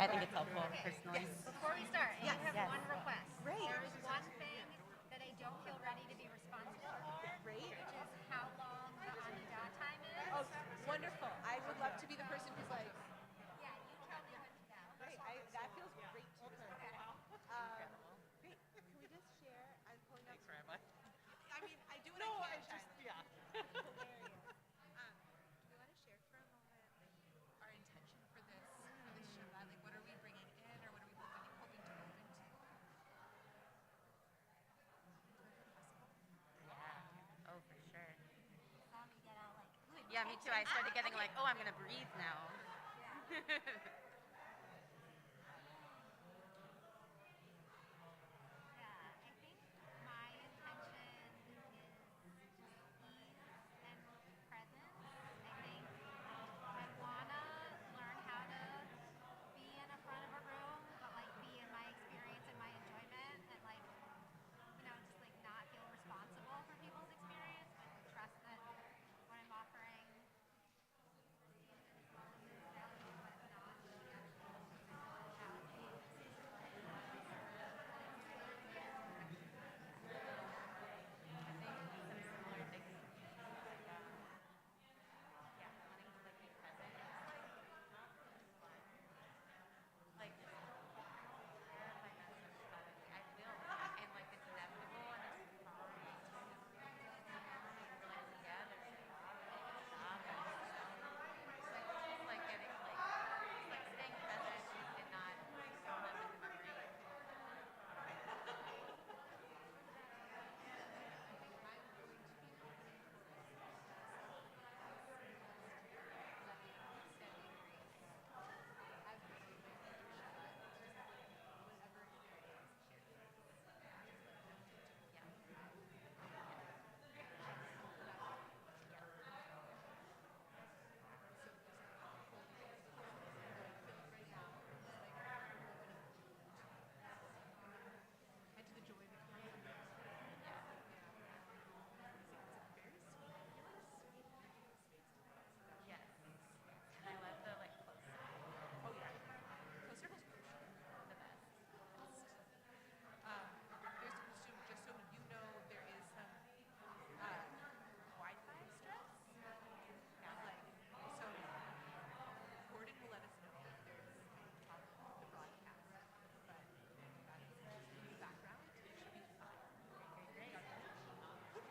I think it's helpful, personally. Yes. Before we start, I Yes. have Yes. one request. Great. There is one thing that I don't feel ready to be responsible for, Great. which is how long the Anidah time is. Oh, wonderful. I would love to be the person who's like, Yeah, you tell me when to go. great. That feels great too. Okay. Great. Can we just share? I'm pulling up. Thanks very much. I mean, I do what No, I I can. just, yeah. Hilarious. Do we want to share for a moment our intention for this Shabbat? Like, what are we bringing in, or what are we hoping to move into? Yeah. Oh, for sure. Saw me get all like, Yeah, me too. I started getting like, oh, I'm going to breathe now. yeah, I think my intention is just ease and presence. I think I wanna learn how to be in a front of a room, but like be in my experience and my enjoyment, and like just like not feel responsible for people's experience, but trust that what I'm offering is value, but not value. I think some similar things. Yeah, wanting to like be present. Like just care if I mess up about it. I will, and like it's inevitable and it's fine. Realize, yeah, there's stop and just like getting like staying present and not live in the memory. And to the joy that comes from it. Yes. And I love the like close Oh yeah. Close circles crucial. the best. Just so you know, there is some Wi-Fi stress. Like, so Gordon will let us know if there's any problem with the broadcast, but that is just in the background. It should be fine. Great.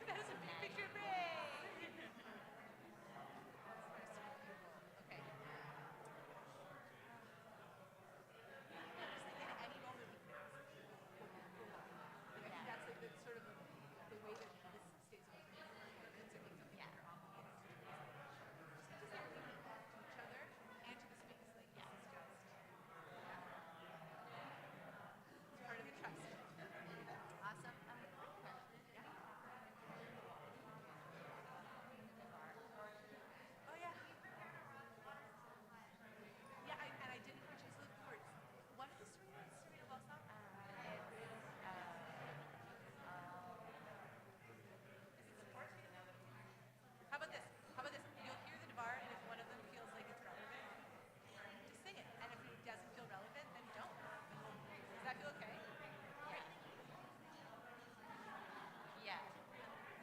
That is a big picture. Hooray! Okay. Just like at any moment we can ask. Like, I think that's like the sort of the way that this stays open for performance. I think something that you're obligated to do is like, just to say to each other and to the space. Like, this is just it's part of the trust. Awesome. Quick question. Yeah. Oh yeah. Yeah, and I didn't purchase the boards. What are the Serena Balsam? How about this? How about this? You'll hear the Devar, and if one of them feels like it's relevant, just sing it. And if it doesn't feel relevant, then don't. Does that feel okay? Yeah.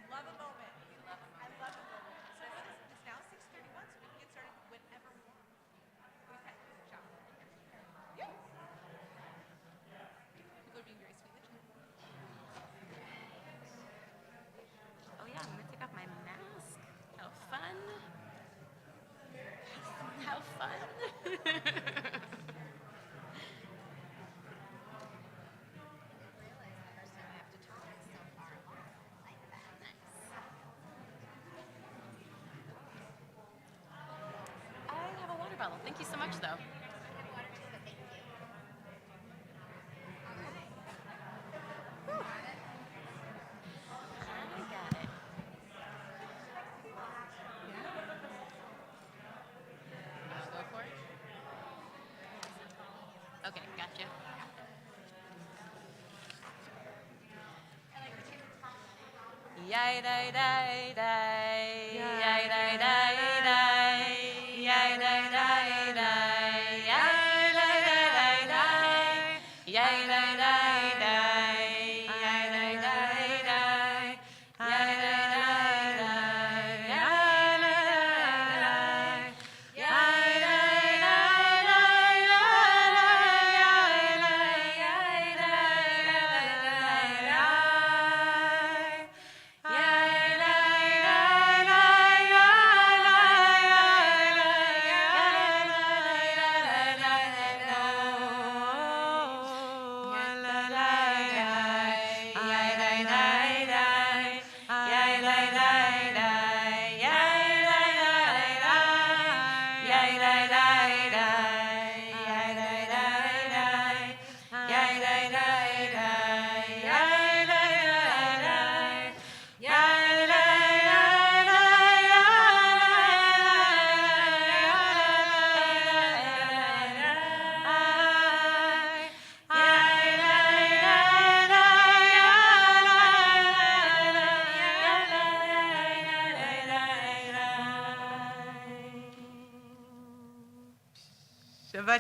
Love a moment. Love a I moment. love a moment. So what is it? It's now 6:31, so we can get started whenever we want. Okay, ciao. Yeah. People are being very sweet in the chat. Oh yeah, I'm gonna take off my mask. How fun! How fun! I have a water bottle. Thank you so much, though. I got it. Go for it. Okay, gotcha. Yay, day, day, day. Yay, day, day, day. Yay, day, day, day. Yay, day, day, day.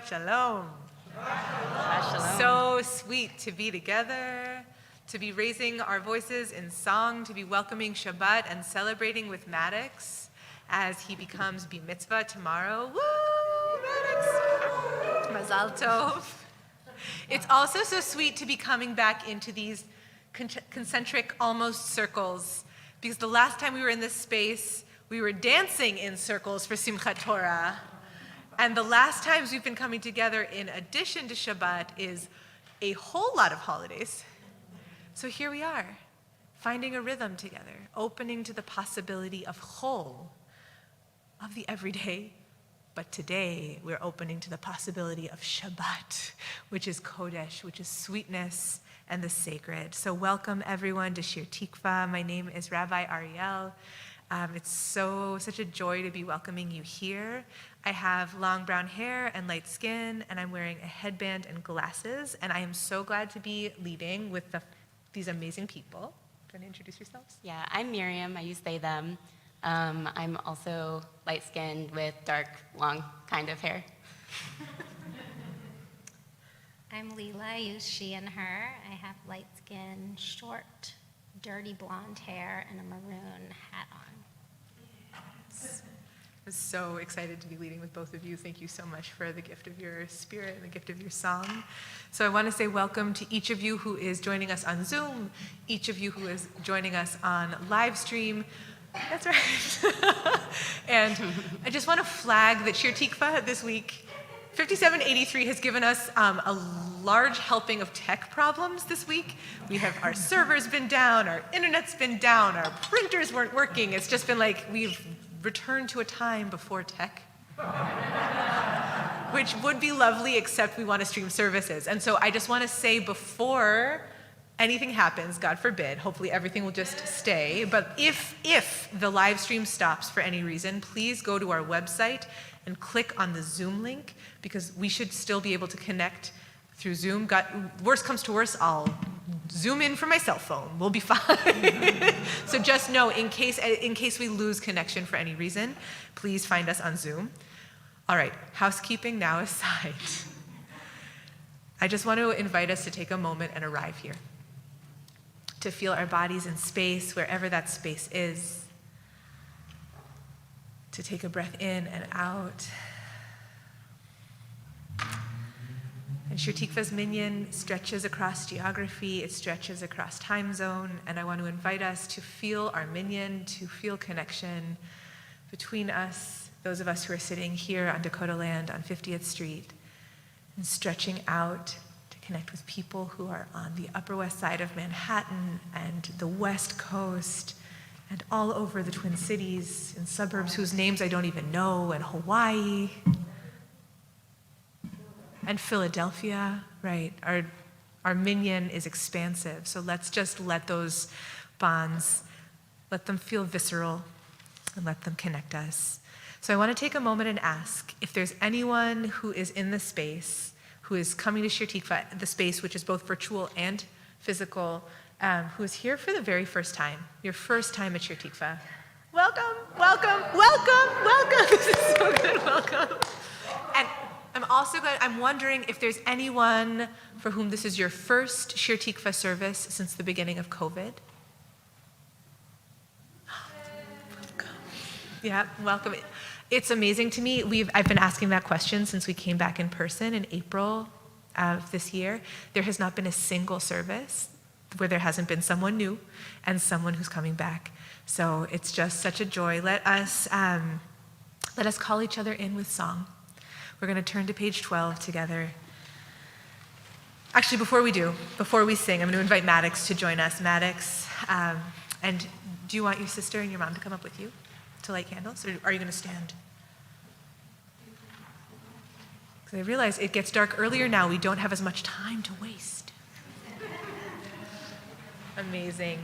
Shabbat Shalom. Shalom. So sweet to be together, to be raising our voices in song, to be welcoming Shabbat and celebrating with Maddox as he becomes Bar Mitzvah tomorrow. Woo, Maddox! Mazal Tov. It's also so sweet to be coming back into these concentric almost circles, because the last time we were in this space, we were dancing in circles for Simchat Torah. And the last times we've been coming together in addition to Shabbat is a whole lot of holidays. So here we are, finding a rhythm together, opening to the possibility of chol, of the everyday. But today we're opening to the possibility of Shabbat, which is Kodesh, which is sweetness and the sacred. So welcome everyone to Shir Tikva. My name is Rabbi Ariel. It's such a joy to be welcoming you here. I have long brown hair and light skin, and I'm wearing a headband and glasses, and I am so glad to be leading with these amazing people. Do you want to introduce yourselves? Yeah, I'm Miriam. I use they, them. I'm also light-skinned with dark, long kind of hair. I'm Leela. I use she and her. I have light skin, short, dirty blonde hair, and a maroon hat on. I'm so excited to be leading with both of you. Thank you so much for the gift of your spirit and the gift of your song. So I want to say welcome to each of you who is joining us on Zoom, each of you who is joining us on live stream. That's right. And I just want to flag that Shir Tikva this week, 5783 has given us a large helping of tech problems this week. We have our servers been down, our internet's been down, our printers weren't working. It's just been like we've returned to a time before tech, which would be lovely, except we want to stream services. And so I just want to say before anything happens, God forbid, hopefully everything will just stay, but if the live stream stops for any reason, please go to our website and click on the Zoom link, because we should still be able to connect through Zoom. Worst comes to worst, I'll Zoom in from my cell phone. We'll be fine. So just know, in case we lose connection for any reason, please find us on Zoom. All right, housekeeping now aside, I just want to invite us to take a moment and arrive here, to feel our bodies in space, wherever that space is, to take a breath in and out. And Shir Tikva's minyan stretches across geography, it stretches across time zone, and I want to invite us to feel our minyan, to feel connection between us, those of us who are sitting here on Dakota land on 50th Street, and stretching out to connect with people who are on the Upper West Side of Manhattan and the West Coast and all over the Twin Cities, in suburbs whose names I don't even know, and Hawaii, and Philadelphia, right? Our minyan is expansive, so let's just let those bonds, let them feel visceral, and let them connect us. So I want to take a moment and ask if there's anyone who is in the space, who is coming to Shir Tikva, the space which is both virtual and physical, who is here for the very first time, your first time at Shir Tikva. Welcome, welcome, welcome, welcome. This is so good, welcome. And I'm wondering if there's anyone for whom this is your first Shir Tikva service since the beginning of COVID. Welcome. Yeah, welcome. It's amazing to me. I've been asking that question since we came back in person in April of this year. There has not been a single service where there hasn't been someone new and someone who's coming back. So it's just such a joy. Let us call each other in with song. We're going to turn to page 12 together. Actually, before we sing, I'm going to invite Maddox to join us. Maddox, and do you want your sister and your mom to come up with you to light candles, or are you going to stand? Because I realize it gets dark earlier now. We don't have as much time to waste. Amazing.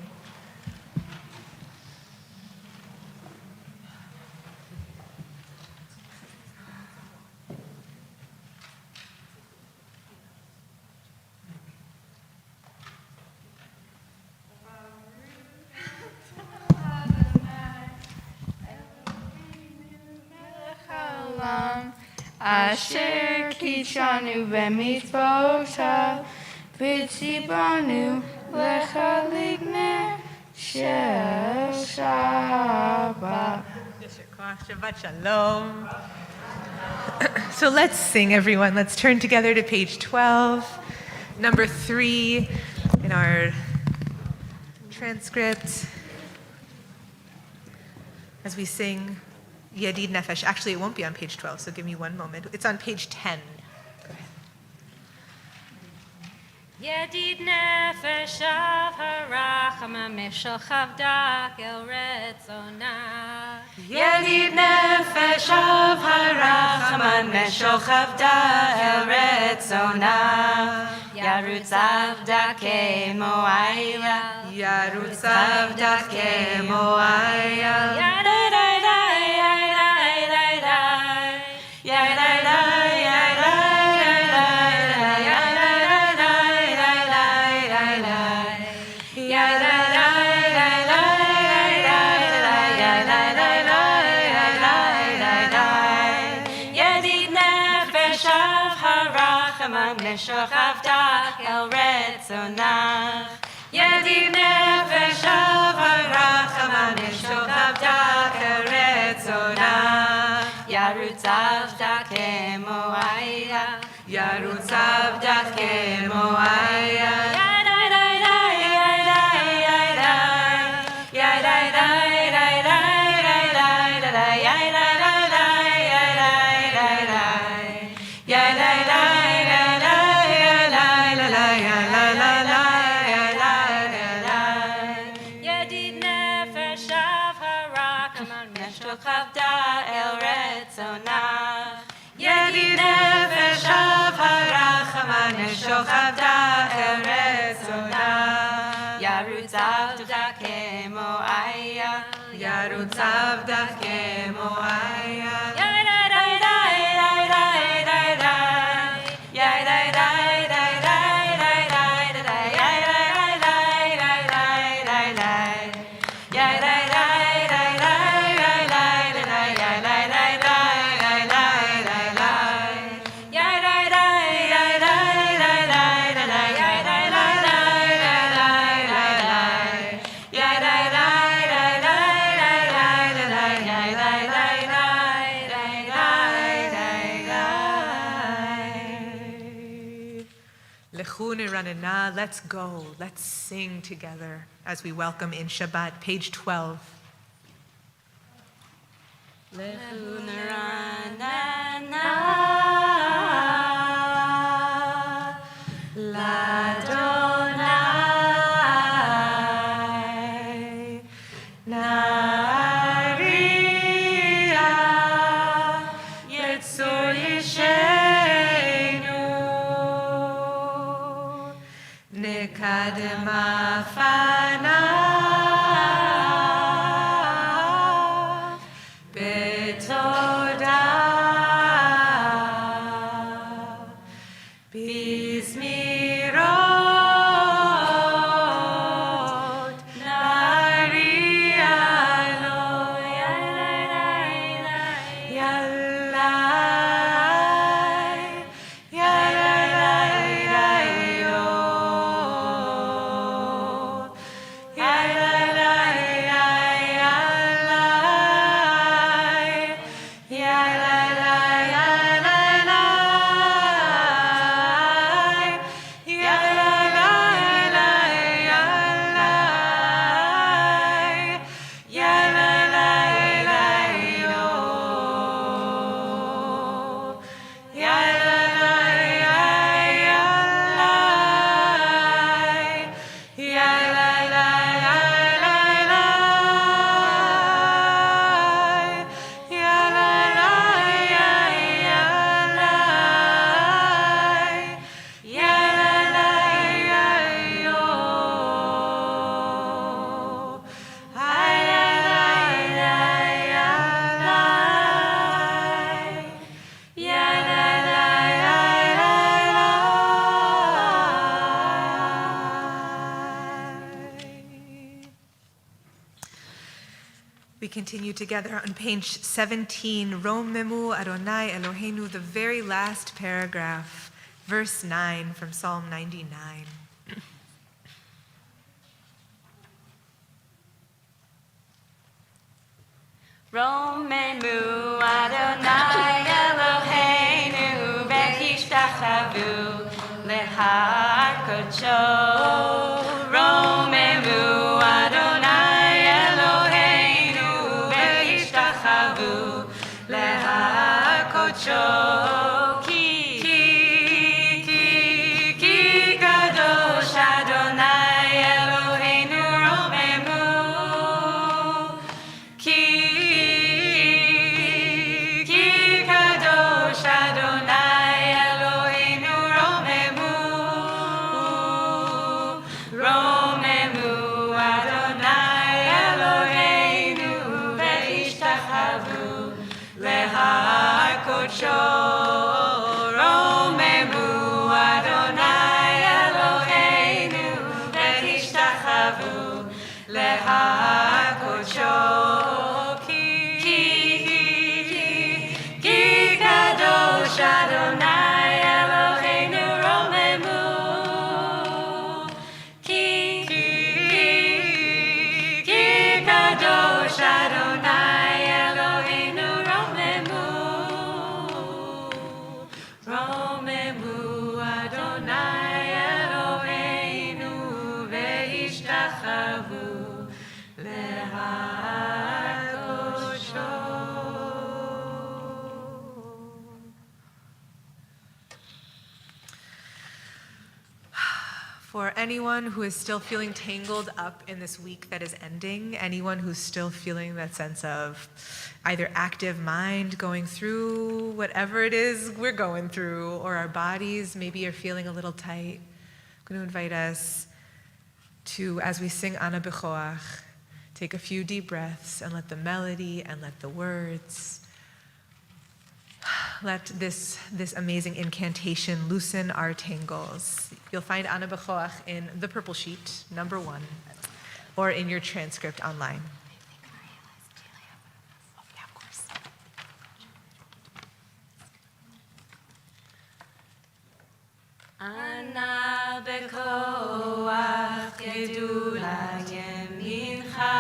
Asher kichanu b'mitzvotav, v'tzibanu lechaligner shel Shabbat. Shabbat Shalom. So let's sing, everyone. Let's turn together to page 12, number 3 in our transcript. As we sing Yedid Nefesh. Actually, it won't be on page 12, so give me one moment. It's on page 10. Yedid nefesh av harachama meshochav dak el retzonah. Yedid nefesh av harachman meshochav dak el retzonah. Yarutz avdake mo'aya. Yarutz avdake mo'aya. Meshochav dak el retzonach. Yedid nefesh av harachama meshochav dak el retzonach. Yarutz avdake mo'aya. Yarutz avdake mo'aya. Meshochav dak el retzonah. Yarutz avdake mo'aya. Yarutz avdake mo'aya. Let's go. Let's sing together as we welcome in Shabbat, page 12. Lechu neranana l'Adonai nariya yetzor yishenu nekadem afanav betodah bizmirot nariya lo yalai We continue together on page 17, Romemu Adonai Eloheinu, the very last paragraph, verse 9 from Psalm 99. Romemu Adonai Eloheinu v'hishtachavu lehar kodsho. Romemu Adonai Eloheinu v'hishtachavu lehar kodsho. Ki kadosh Adonai Eloheinu romemu. Ki kadosh Adonai Eloheinu romemu. Romemu Adonai Eloheinu v'hishtachavu lehar kodsho. Romemu Adonai Eloheinu v'hishtachavu lehar kodsho. Ki kadosh Adonai Eloheinu romemu. Ki kadosh Adonai Eloheinu romemu. Romemu Adonai Eloheinu v'hishtachavu lehar kodsho. For anyone who is still feeling tangled up in this week that is ending, anyone who's still feeling that sense of either active mind going through whatever it is we're going through, or our bodies maybe are feeling a little tight, I'm going to invite us to, as we sing Ana B'choach, take a few deep breaths and let the melody and let the words, let this amazing incantation loosen our tangles. You'll find Ana B'choach in the purple sheet, number 1, or in your transcript online. Yeah, of course. Ana b'koach gedula yemincha,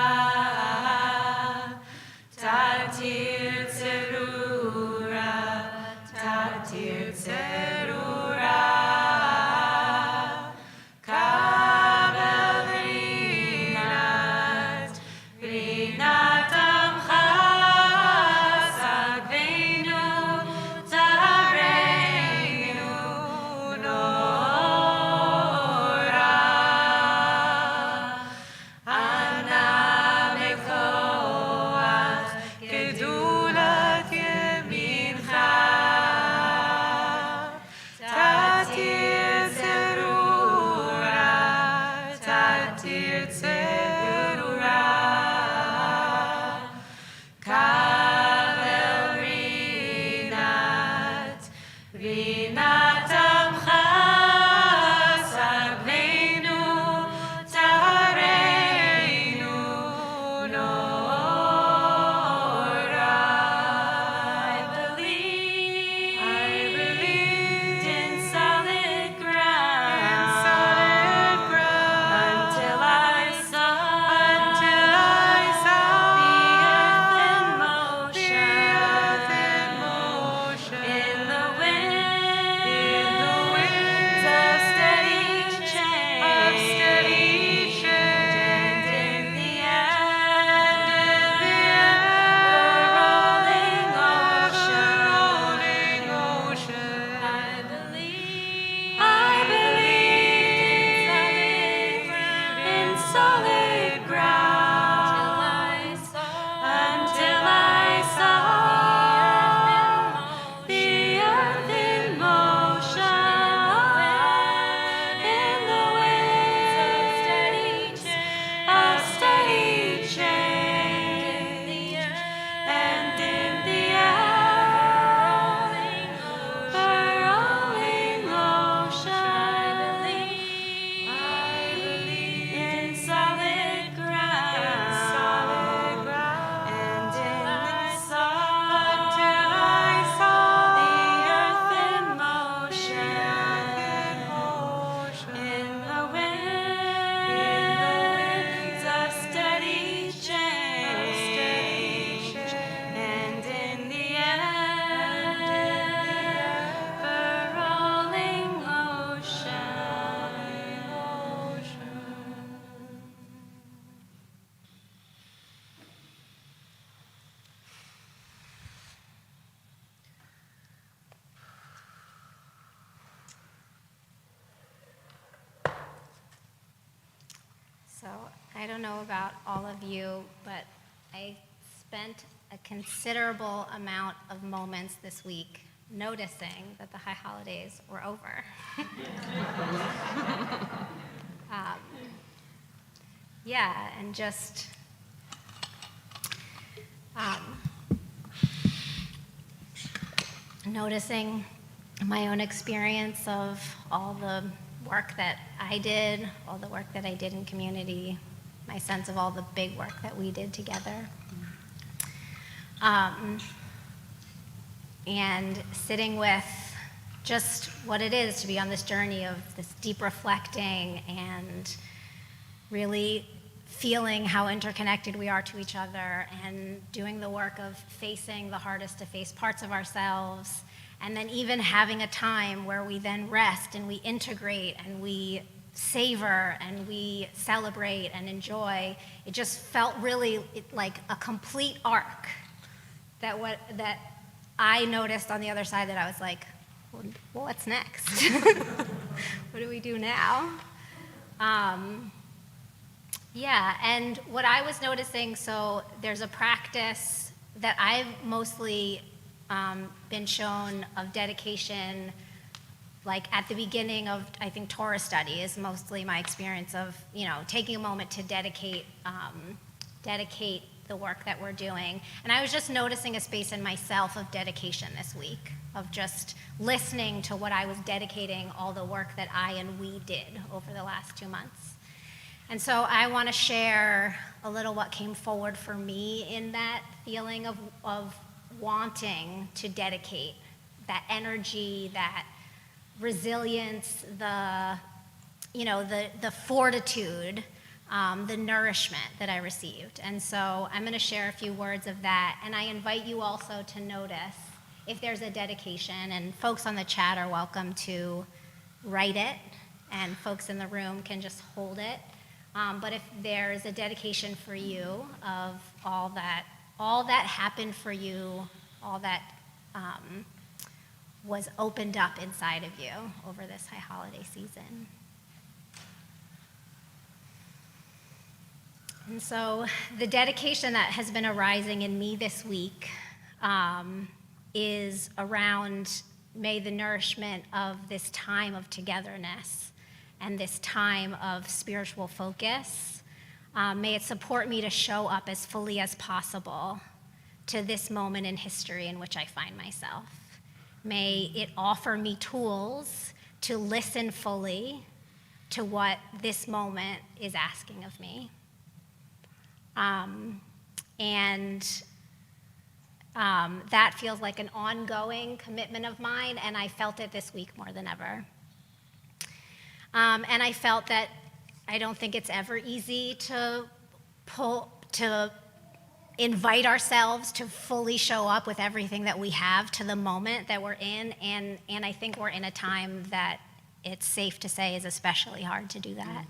tatir tzerura, tatir tzerura, kabel rinat, rinat amcha, sagveinu, tareinu, nora. Ana b'koach gedulat yemincha, tatir tzerura, tatir tzerura, kabel rinat, rinat amcha, sagveinu, tareinu, nora. I believed in solid ground, until I saw So I don't know about all of you, but I spent a considerable amount of moments this week noticing that the high holidays were over. Yeah, and just noticing my own experience of all the work that I did, all the work that I did in community, my sense of all the big work that we did together. And sitting with just what it is to be on this journey of this deep reflecting and really feeling how interconnected we are to each other and doing the work of facing the hardest to face parts of ourselves, and then even having a time where we then rest and we integrate and we savor and we celebrate and enjoy. It just felt really like a complete arc that I noticed on the other side, that I was like, well, what's next? What do we do now? Yeah, and what I was noticing, so there's a practice that I've mostly been shown of dedication, like at the beginning of, I think, Torah study is mostly my experience of, taking a moment to dedicate the work that we're doing. And I was just noticing a space in myself of dedication this week, of just listening to what I was dedicating all the work that I and we did over the last 2 months. And so I want to share a little what came forward for me in that feeling of wanting to dedicate, that energy, that resilience, the fortitude, the nourishment that I received. And so I'm going to share a few words of that. And I invite you also to notice if there's a dedication, and folks on the chat are welcome to write it, and folks in the room can just hold it. But if there's a dedication for you of all that happened for you, all that was opened up inside of you over this high holiday season. And so the dedication that has been arising in me this week is around, may the nourishment of this time of togetherness and this time of spiritual focus, may it support me to show up as fully as possible to this moment in history in which I find myself. May it offer me tools to listen fully to what this moment is asking of me. That feels like an ongoing commitment of mine, and I felt it this week more than ever. And I felt that I don't think it's ever easy to invite ourselves to fully show up with everything that we have to the moment that we're in, and I think we're in a time that it's safe to say is especially hard to do that.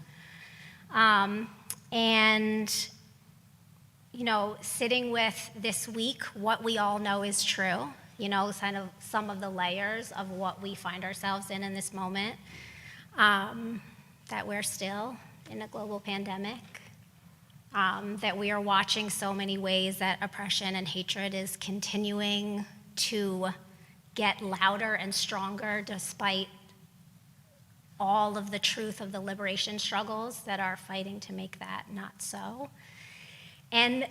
Sitting with this week, what we all know is true, kind of some of the layers of what we find ourselves in this moment, that we're still in a global pandemic, that we are watching so many ways that oppression and hatred is continuing to get louder and stronger despite all of the truth of the liberation struggles that are fighting to make that not so. And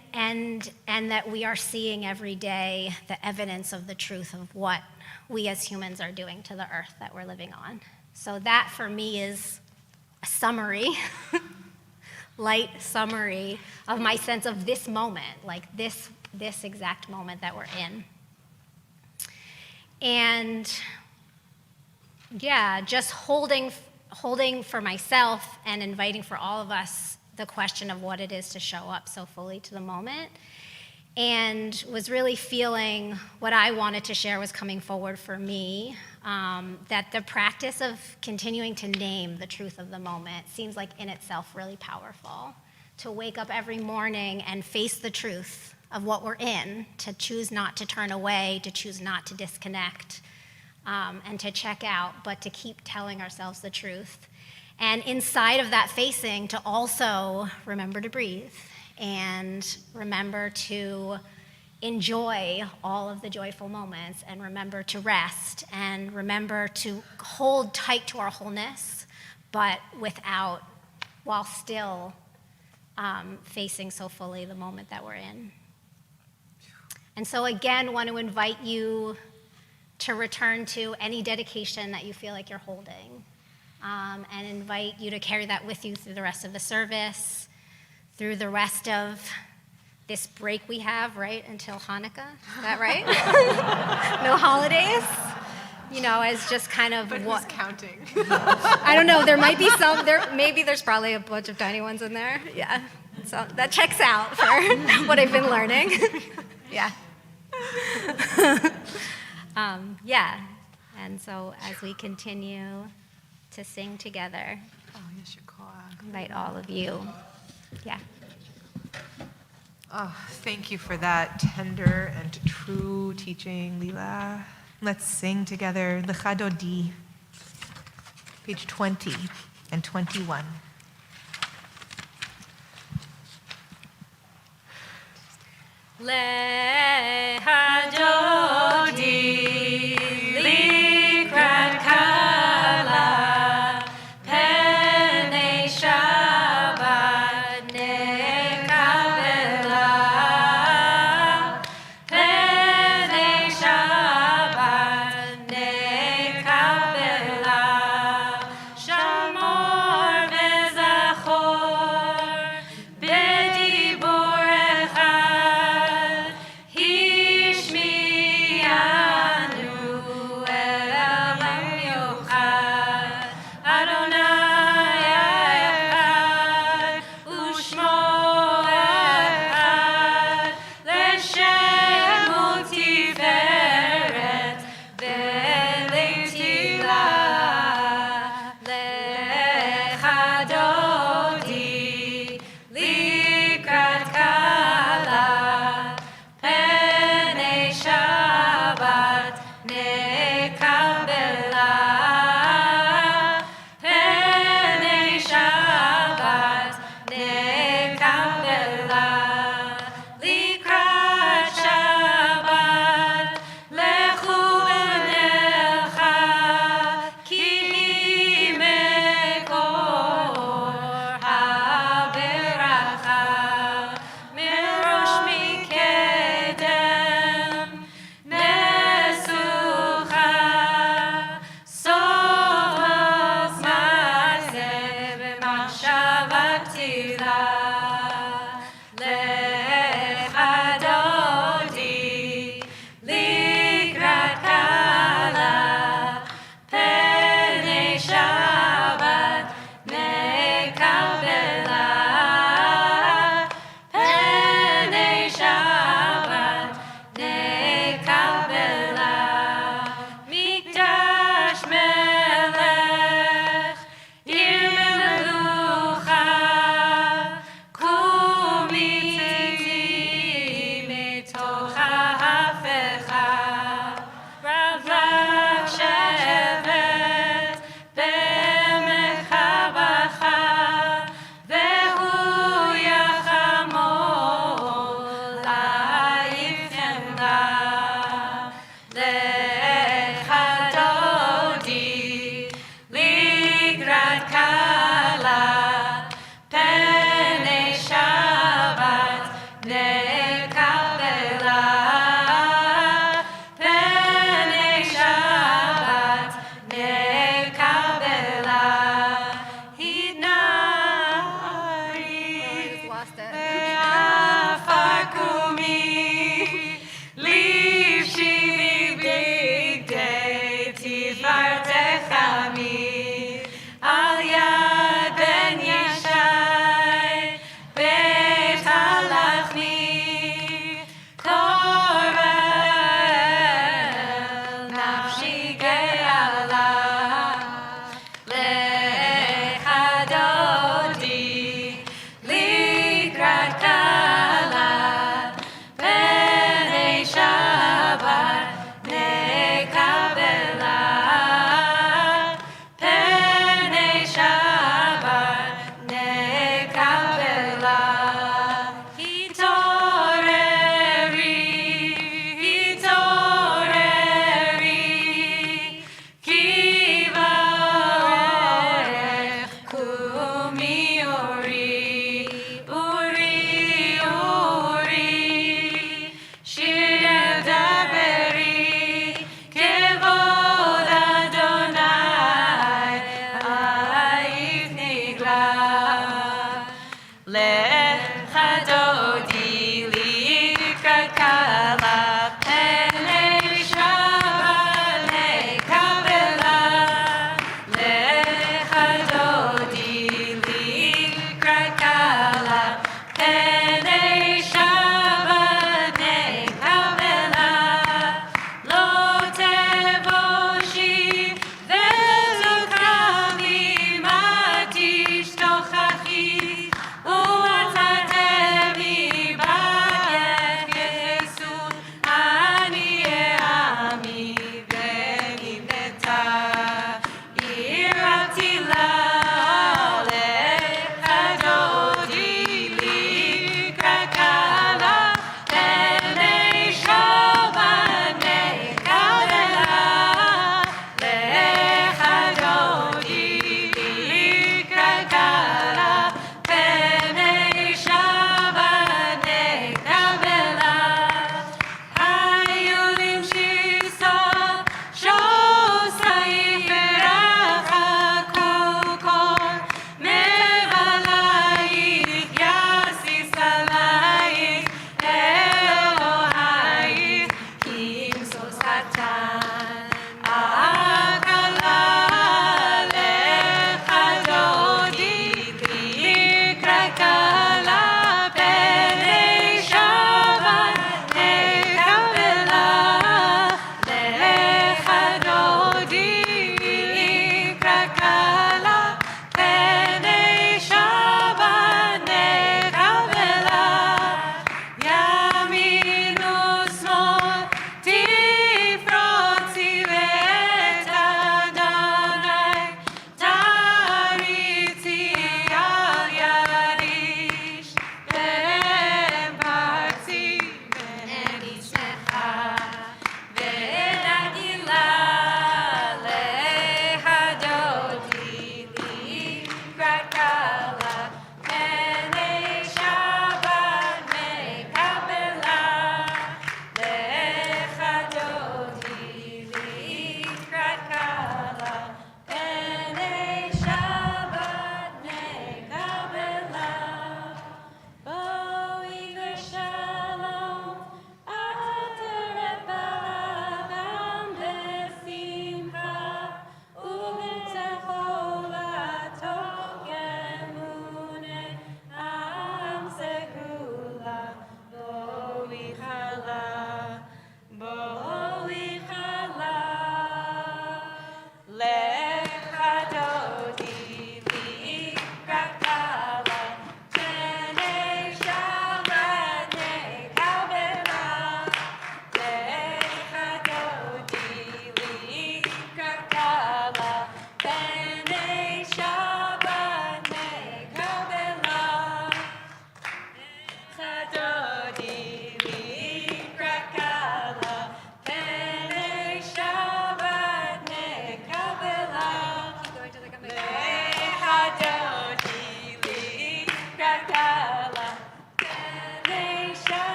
that we are seeing every day the evidence of the truth of what we as humans are doing to the earth that we're living on. So that for me is a summary, light summary of my sense of this moment, like this exact moment that we're in. And yeah, just holding for myself and inviting for all of us the question of what it is to show up so fully to the moment, and was really feeling what I wanted to share was coming forward for me, that the practice of continuing to name the truth of the moment seems like in itself really powerful. To wake up every morning and face the truth of what we're in, to choose not to turn away, to choose not to disconnect, and to check out, but to keep telling ourselves the truth. And inside of that facing, to also remember to breathe and remember to enjoy all of the joyful moments, and remember to rest, and remember to hold tight to our wholeness, but while still facing so fully the moment that we're in. And so again, want to invite you to return to any dedication that you feel like you're holding, and invite you to carry that with you through the rest of the service, through the rest of this break we have, right, until Hanukkah. Is that right? No holidays? As just kind of But who's counting? I don't know. There might be some. Maybe there's probably a bunch of tiny ones in there. Yeah. So that checks out for what I've been learning. Yeah. Yeah. And so as we continue to sing together, invite all of you. Yeah. Oh, thank you for that tender and true teaching, Lila. Let's sing together Lecha Dodi, page 20 and 21. Lecha Dodi, likrat kala, penei Shabbat nekabela, penei Shabbat nekabela, shamor vezachor, bedibor echad, hishmi'anu el yochad, Adonai echad, u'shmo echad, l'shemo tiferet, ve'leitila, lecha dodi, likrat kala, penei Shabbat nekabela, penei Shabbat nekabela, likrat Shabbat lechu elnecha, ki mekor haberacha, merosh mikedem nesucha, sof mazeh b'machshavatila, lecha dodi, likrat kala, penei Shabbat nekabela, penei Shabbat nekabela, mikdash melech, ir melucha, kumiti mitoch ha'afecha, rav shevet be'emek habacha, vehu yachamol la'ifchem la, lecha dodi, likrat kala, penei Shabbat nekabela, penei Shabbat nekabela, hinari Lost it. le'afar kumi, livshi bigdei tifartechami, al yad ben yeshai, beit halachmi, korel nafshi ge'ala, lecha dodi, likrat kala, penei Shabbat nekabela, penei Shabbat Lecha dodi likrat kala penei Shabbat nekabela. Lecha dodi likrat kala penei Shabbat nekabela. Lo tevoshi vezokrami matish tochachi.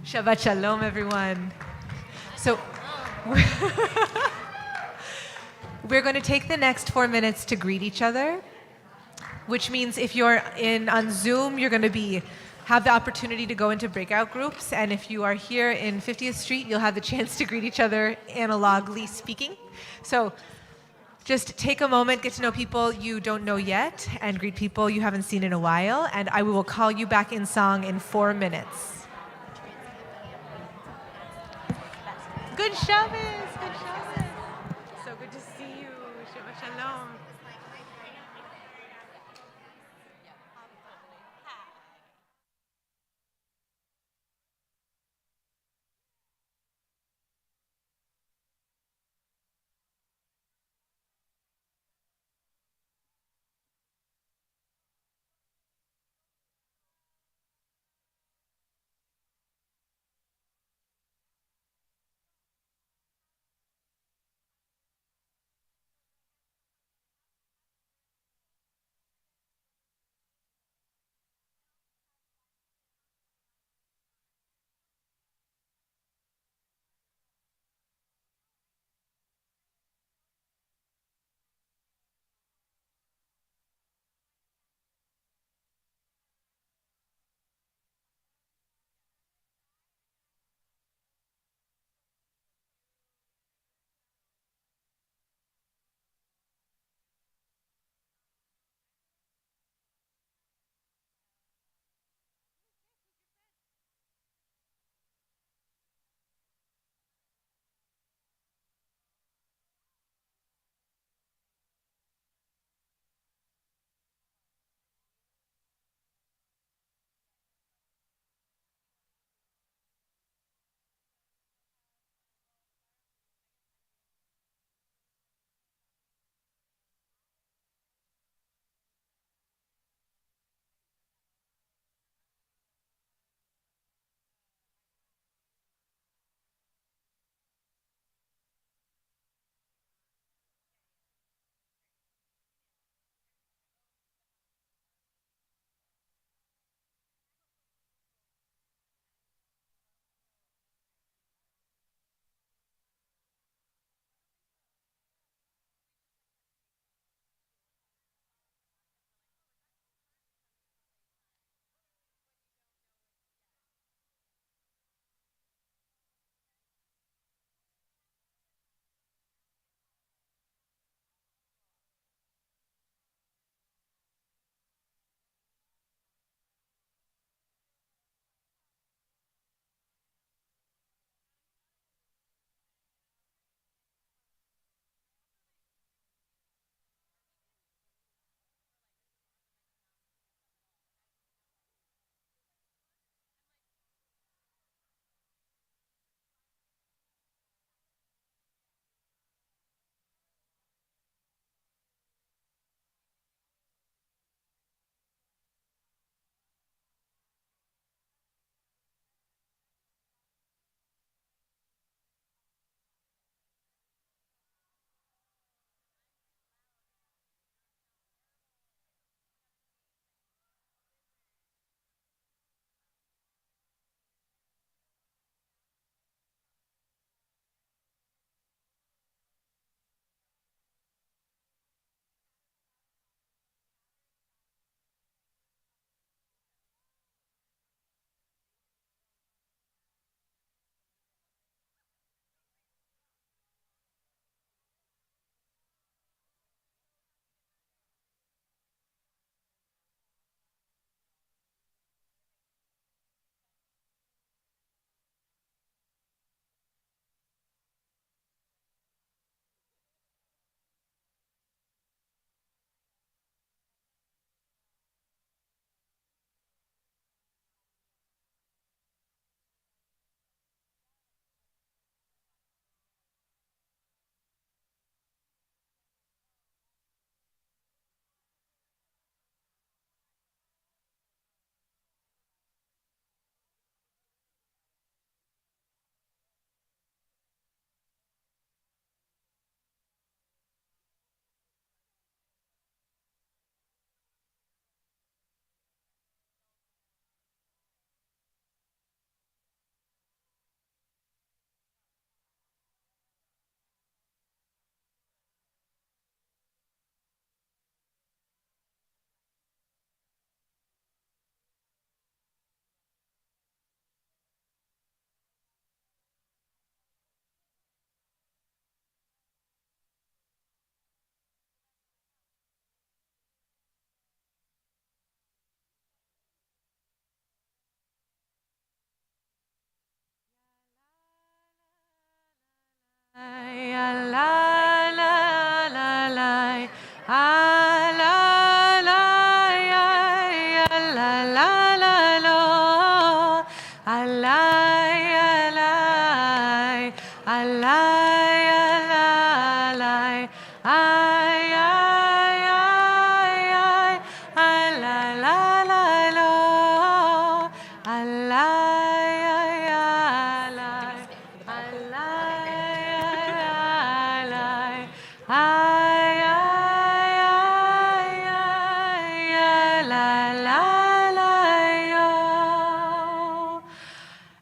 Shabbat Shalom, everyone. So we're going to take the next 4 minutes to greet each other, which means if you're on Zoom, you're going to have the opportunity to go into breakout groups, and if you are here in 50th Street, you'll have the chance to greet each other analogly speaking. So just take a moment, get to know people you don't know yet, and greet people you haven't seen in a while, and I will call you back in song in 4 minutes. Good Shabbos! Good Shabbos! So good to see you. Shabbat Shalom.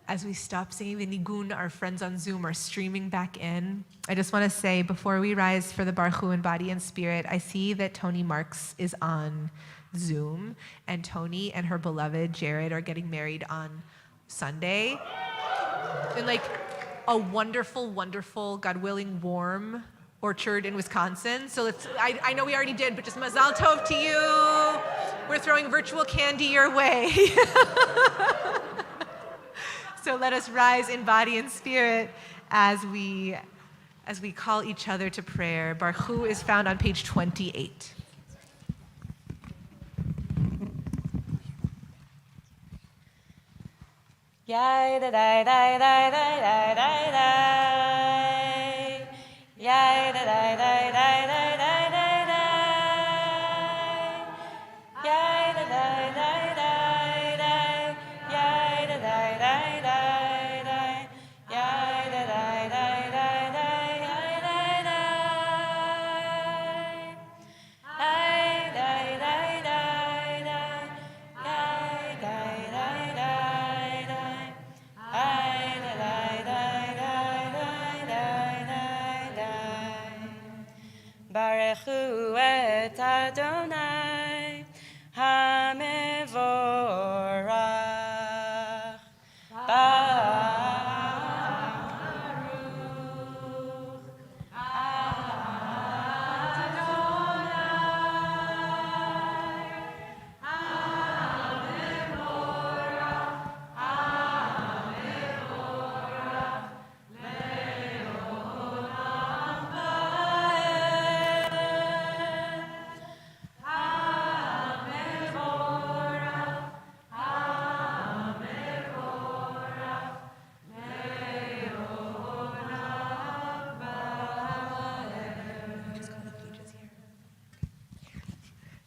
As we stop singing the nigun, our friends on Zoom are streaming back in. I just want to say, before we rise for the Baruch in body and spirit, I see that Tony Marks is on Zoom, and Tony and her beloved Jared are getting married on Sunday in like a wonderful, wonderful, God willing, warm orchard in Wisconsin. So I know we already did, but just mazal tov to you. We're throwing virtual candy your way. So let us rise in body and spirit as we call each other to prayer. Baruch Hu is found on page 28. Yai da da da da da da da da. Yai da da da da da da da da. Yai da da da da da. Yai da da da da da. Yai da da da da da. Yai da da. Yai da da da da. Yai da da da da. Yai da da da da da. Baruch Hu et Adonai HaMevorach.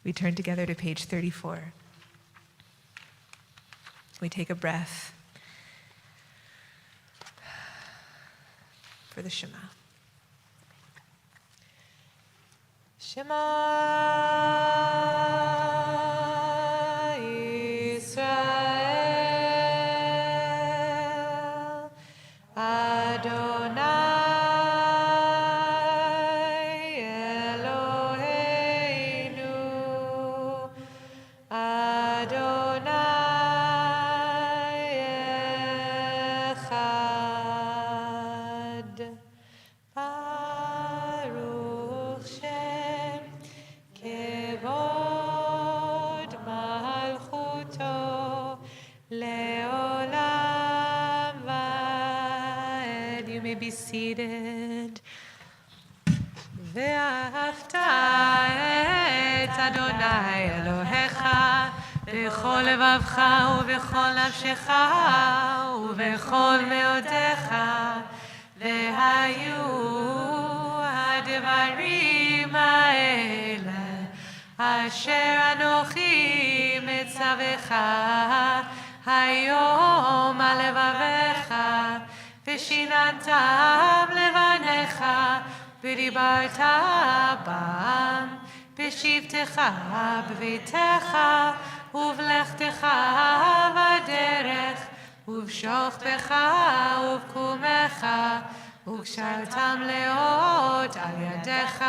We turn together to page 34. We take a breath for the Shema. Shema Yisrael Adonai Eloheinu Adonai Echad Baruch Shem Kevod Malchuto Leolam Vaed. You may be seated. ואהבת את אדוני אלוהיך בכל לבבך ובכל נפשך ובכל מאודך והיו הדברים האלה אשר אנוכי מצווך היום על לבביך ושיננתם לבניך ודיברת בם בשבתך בביתך ובלכתך בדרך ובשוכבך ובקומך וקשרתם לאות על ידיך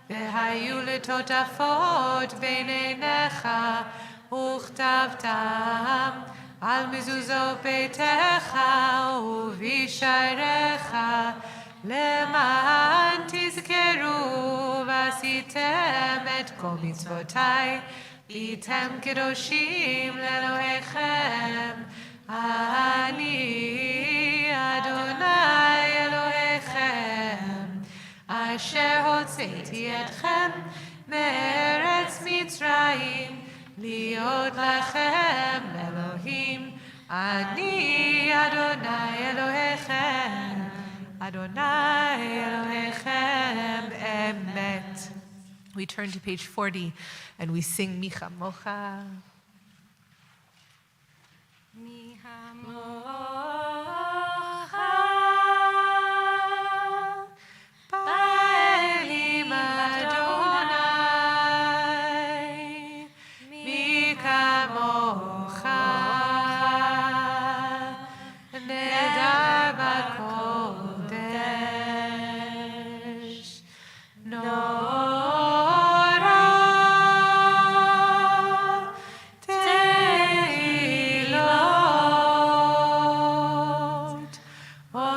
והיו לטוטפות בין עיניך וכתבתם על מזוזות ביתך ובישעריך למען תזכרו ועשיתם את כל מצוותיי והייתם קדושים לאלוהיכם אני אדוני אלוהיכם אשר הוצאתי אתכם מארץ מצרים להיות לכם לאלוהים אני אדוני אלוהיכם Adonai Elohechem emet. We turn to page 40 and we sing Mi Chamocha. Mi Ba'elim Adonai, Mi Kamocha, Nedar B'Kodesh, Nora Teilot, Oseh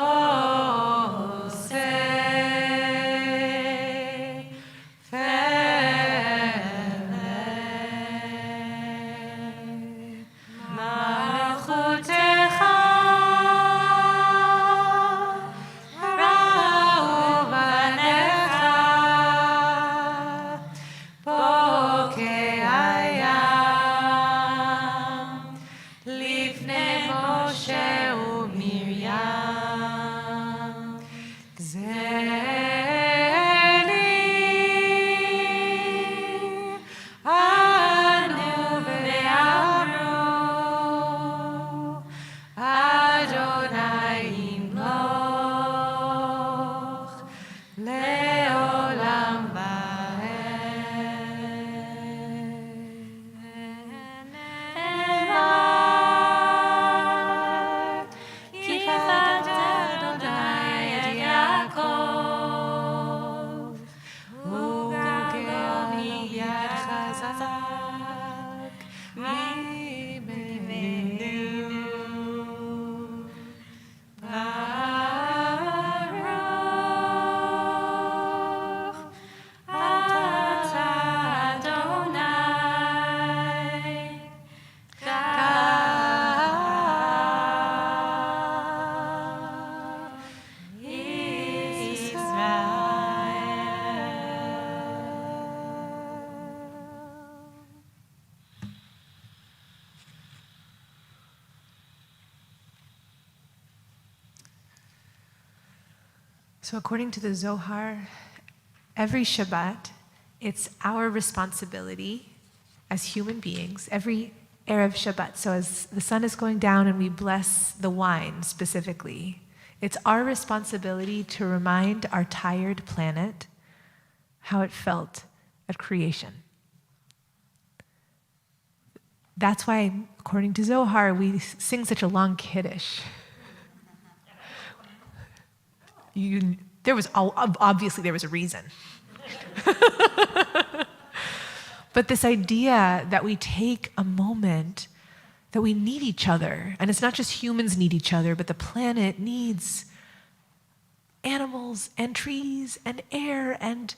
Feleh, Malchutecha Ra'u Banecha, Bokei Hayam, Lifnei Moshe u'Miriam, Zeli Anu ve'amru, Adonai yimloch le'olam va'ed. Kifat Adonai et Yaakov, Ugel yad chazak mimenu. Baruch atah Adonai So according to the Zohar, every Shabbat, it's our responsibility as human beings, every Erev Shabbat. So as the sun is going down and we bless the wine specifically, it's our responsibility to remind our tired planet how it felt at creation. That's why, according to Zohar, we sing such a long Kiddush. Obviously there was a reason. But this idea that we take a moment, that we need each other, and it's not just humans need each other, but the planet needs animals and trees and air and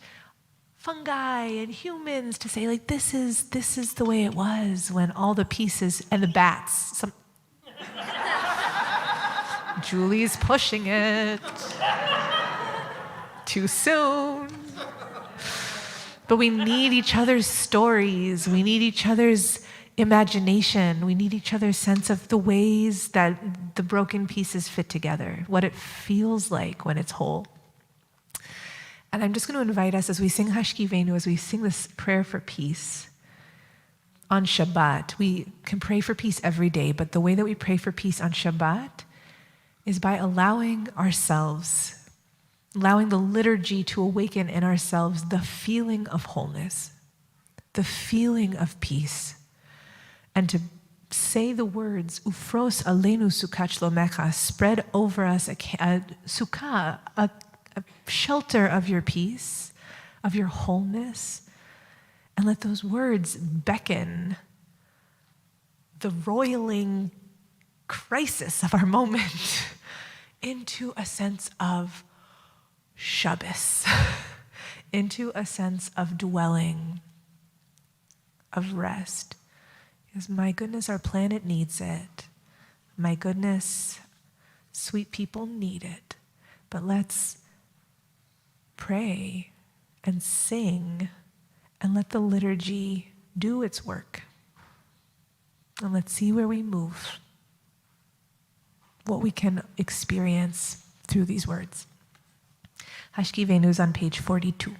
fungi and humans to say, like, this is the way it was when all the pieces and the bats. Julie's pushing it. Too soon. But we need each other's stories. We need each other's imagination. We need each other's sense of the ways that the broken pieces fit together, what it feels like when it's whole. And I'm just going to invite us as we sing Hashkivenu, as we sing this prayer for peace on Shabbat. We can pray for peace every day, but the way that we pray for peace on Shabbat is by allowing the liturgy to awaken in ourselves the feeling of wholeness, the feeling of peace, and to say the words, Ufros aleinu sukkah shlomecha, spread over us a sukkah, a shelter of your peace, of your wholeness, and let those words beckon the roiling crisis of our moment into a sense of Shabbos, into a sense of dwelling, of rest. Because my goodness, our planet needs it. My goodness, sweet people need it. But let's pray and sing and let the liturgy do its work. And let's see where we move, what we can experience through these words. Hashkivenu's on page 42.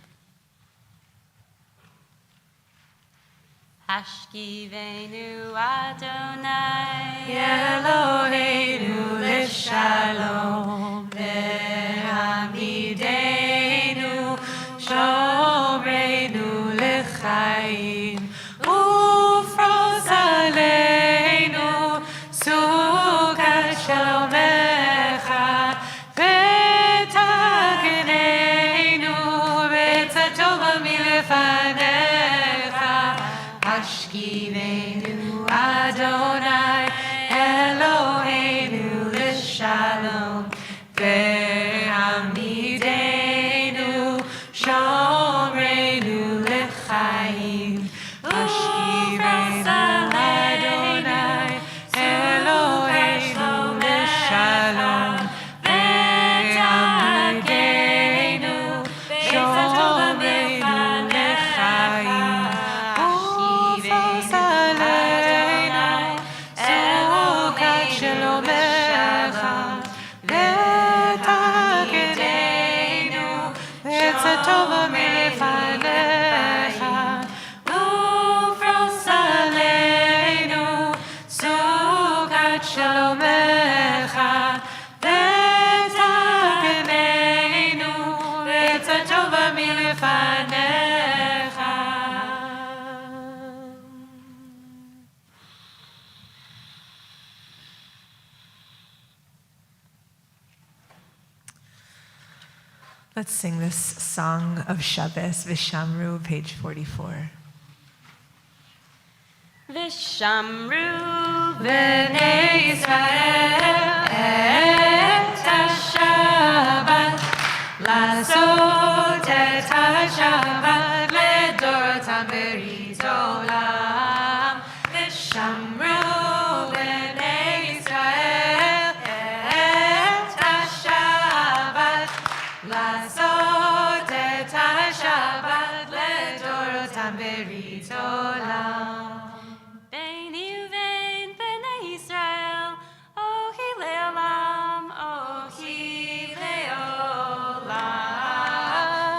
Hashkiveinu Adonai Eloheinu l'shalom ve'hamidenu shomreinu l'chaim ufros aleinu sukat shalomecha v'takenenu v'tzatova milefanecha Hashkiveinu Adonai Eloheinu l'shalom ve'hamidenu shomreinu l'chaim Hashkiveinu Adonai Eloheinu l'shalom ve'hamidenu shomreinu l'chaim ufos aleinu sukat shalomecha v'takenenu v'tzatova milefanecha ufros aleinu sukat shalomecha v'takenenu v'tzatova milefanecha. Let's sing this song of Shabbos, Vishamru, page 44. Vishamru Bnei Israel et HaShabbat לעשות את השבת לדורותם ברית עולם ושמרו בני ישראל את השבת לעשות את השבת לדורותם ברית עולם Beini uvein bnei Yisrael ohi le'olam ohi le'olam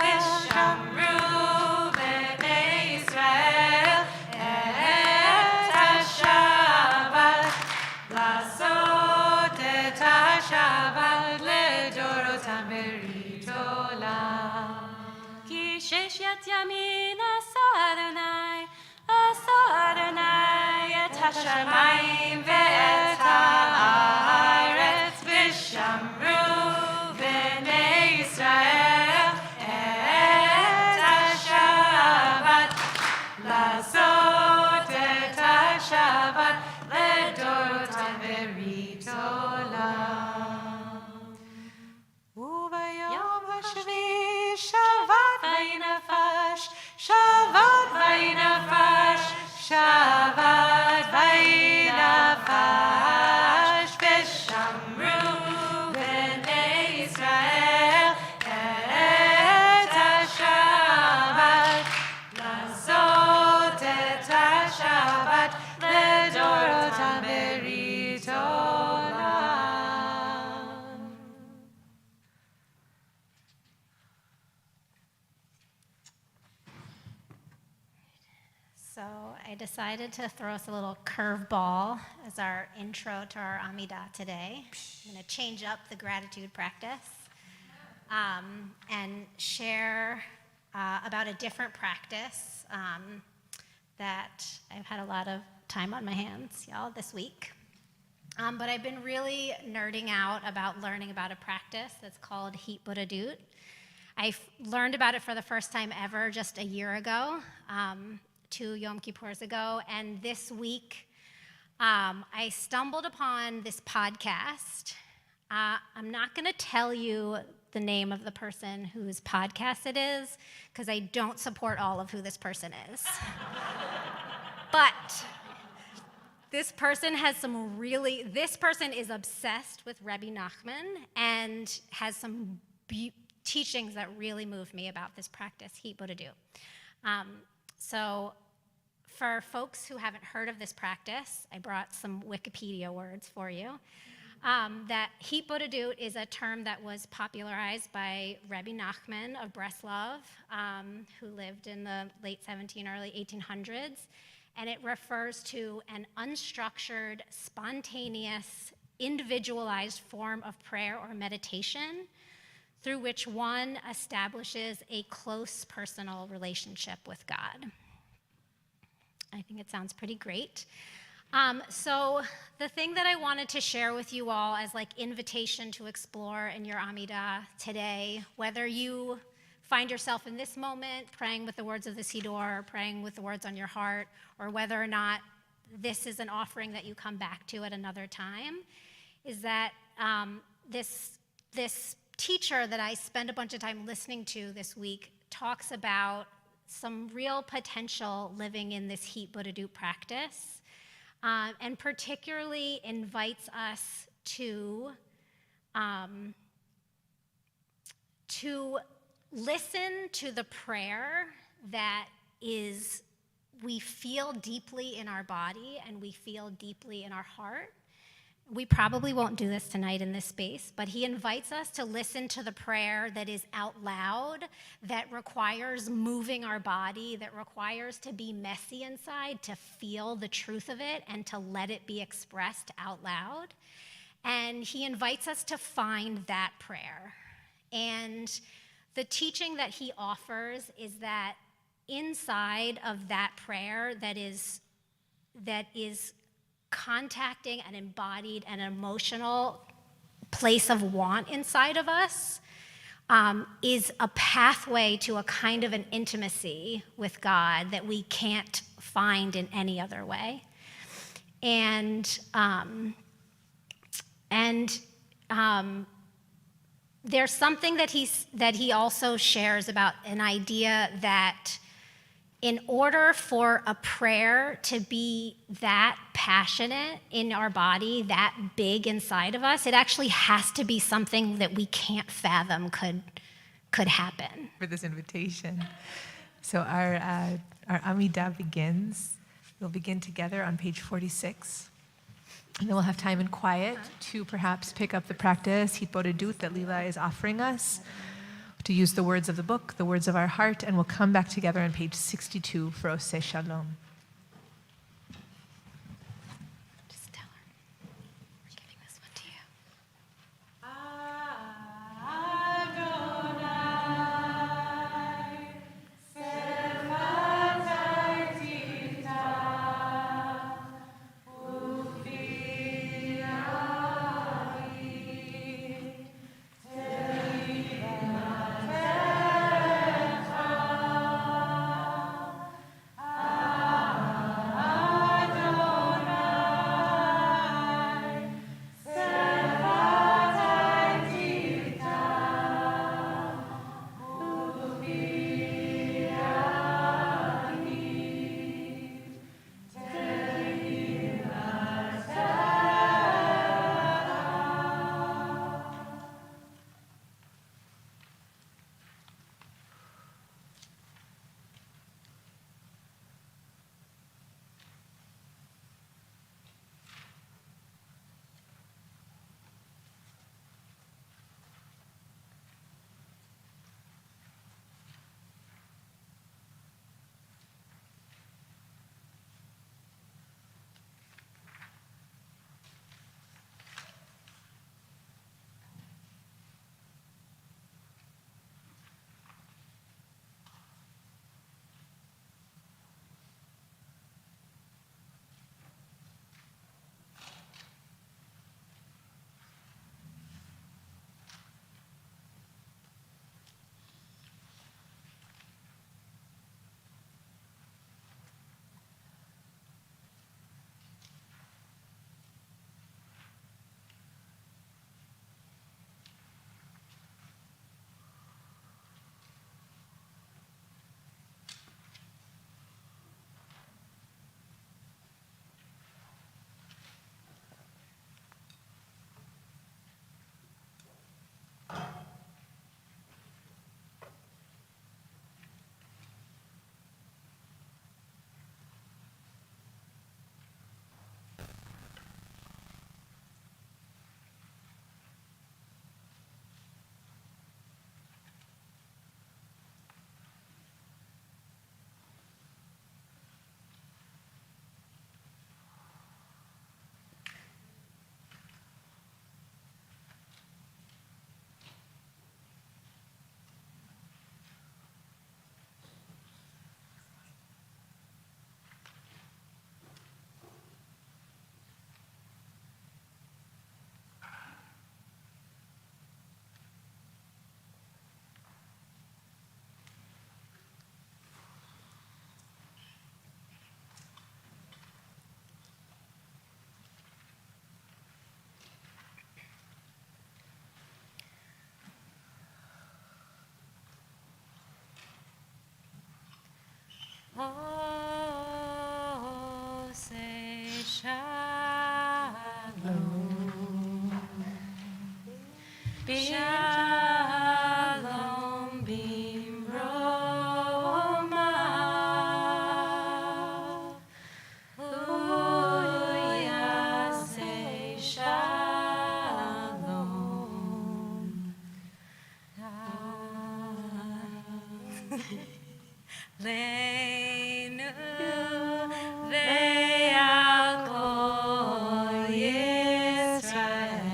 Vishamru bnei Yisrael et HaShabbat לעשות את השבת לדורותם ברית עולם Ki sheshet yamin asa Adonai et hashamayim ve'et haaretz Vishamru bnei Yisrael et HaShabbat לעשות את השבת לדורותם ברית עולם וביום השביעי שבת וינפש, שבת וינפש, שבת וינפש, ושמרו בני ישראל את השבת, לעשות את השבת לדורותם ברית עולם. So I decided to throw us a little curveball as our intro to our Amidah today. I'm going to change up the gratitude practice and share about a different practice that I've had a lot of time on my hands, y'all, this week. But I've been really nerding out about learning about a practice that's called Hitbodedut. I learned about it for the first time ever just a year ago, 2 Yom Kippurs ago, and this week I stumbled upon this podcast. I'm not going to tell you the name of the person whose podcast it is, because I don't support all of who this person is. But this person is obsessed with Rebbe Nachman and has some teachings that really move me about this practice, Hitbodedut. So for folks who haven't heard of this practice, I brought some Wikipedia words for you. That Hitbodedut is a term that was popularized by Rebbe Nachman of Breslov, who lived in the late early 1800s, and it refers to an unstructured, spontaneous, individualized form of prayer or meditation through which one establishes a close personal relationship with God. I think it sounds pretty great. So the thing that I wanted to share with you all as like invitation to explore in your Amidah today, whether you find yourself in this moment praying with the words of the Siddur, or praying with the words on your heart, or whether or not this is an offering that you come back to at another time, is that this teacher that I spent a bunch of time listening to this week talks about some real potential living in this Hitbodedut practice, and particularly invites us to listen to the prayer that is we feel deeply in our body and we feel deeply in our heart. We probably won't do this tonight in this space, but he invites us to listen to the prayer that is out loud, that requires moving our body, that requires to be messy inside, to feel the truth of it and to let it be expressed out loud. And he invites us to find that prayer. And the teaching that he offers is that inside of that prayer that is contacting an embodied and emotional place of want inside of us is a pathway to a kind of an intimacy with God that we can't find in any other way. And there's something that he also shares about an idea that in order for a prayer to be that passionate in our body, that big inside of us, it actually has to be something that we can't fathom could happen. For this invitation. So our Amidah begins. We'll begin together on page 46. And then we'll have time in quiet to perhaps pick up the practice, Hitbodedut, that Lila is offering us, to use the words of the book, the words of our heart, and we'll come back together on page 62 for Oseh Shalom. Just tell her, we're giving this one to you. Adonai Oh, say shalom. Shalom bimroma. Uya say shalom. Leinu ve'al kol Yisrael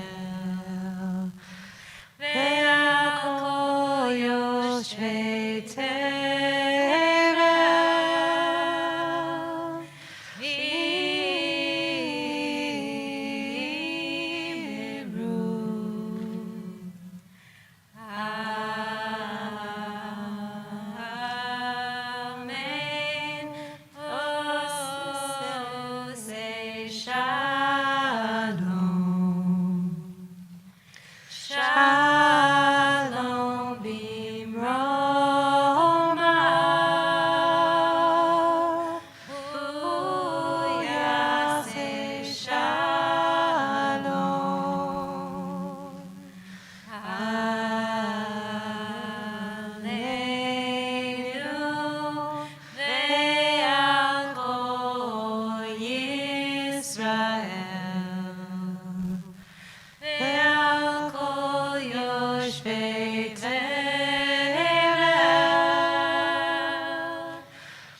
ve'al kol yoshvei tevel v'imiru. Amen. Oh, say shalom. Shalom bimroma. Uya say shalom. Aleinu ve'al kol Yisrael ve'al kol yoshvei tevel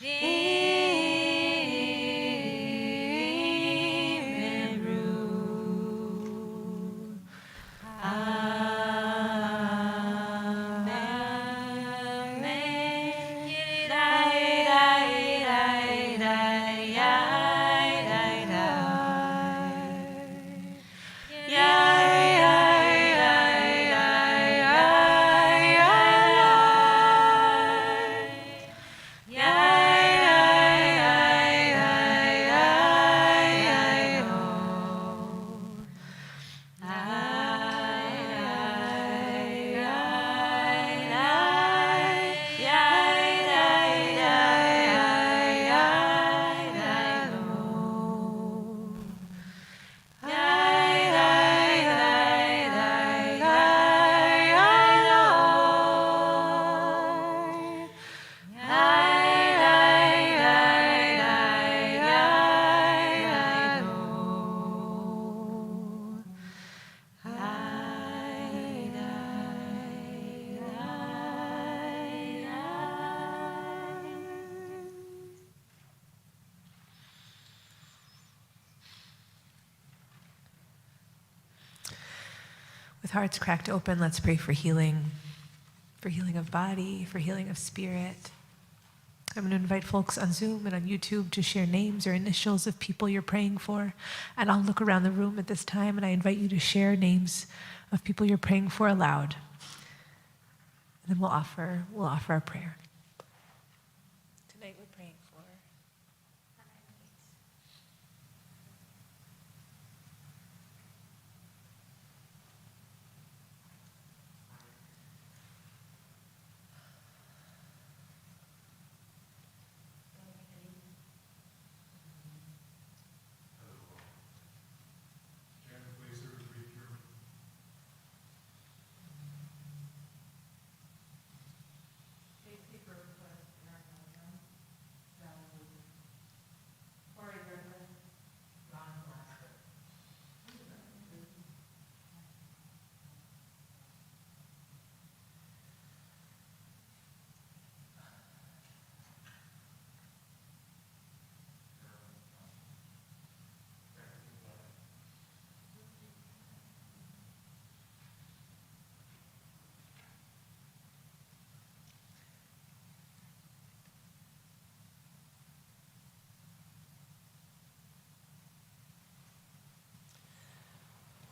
v'imiru. With hearts cracked open, let's pray for healing of body, for healing of spirit. I'm going to invite folks on Zoom and on YouTube to share names or initials of people you're praying for. And I'll look around the room at this time and I invite you to share names of people you're praying for aloud. And then we'll offer our prayer. Tonight we're praying for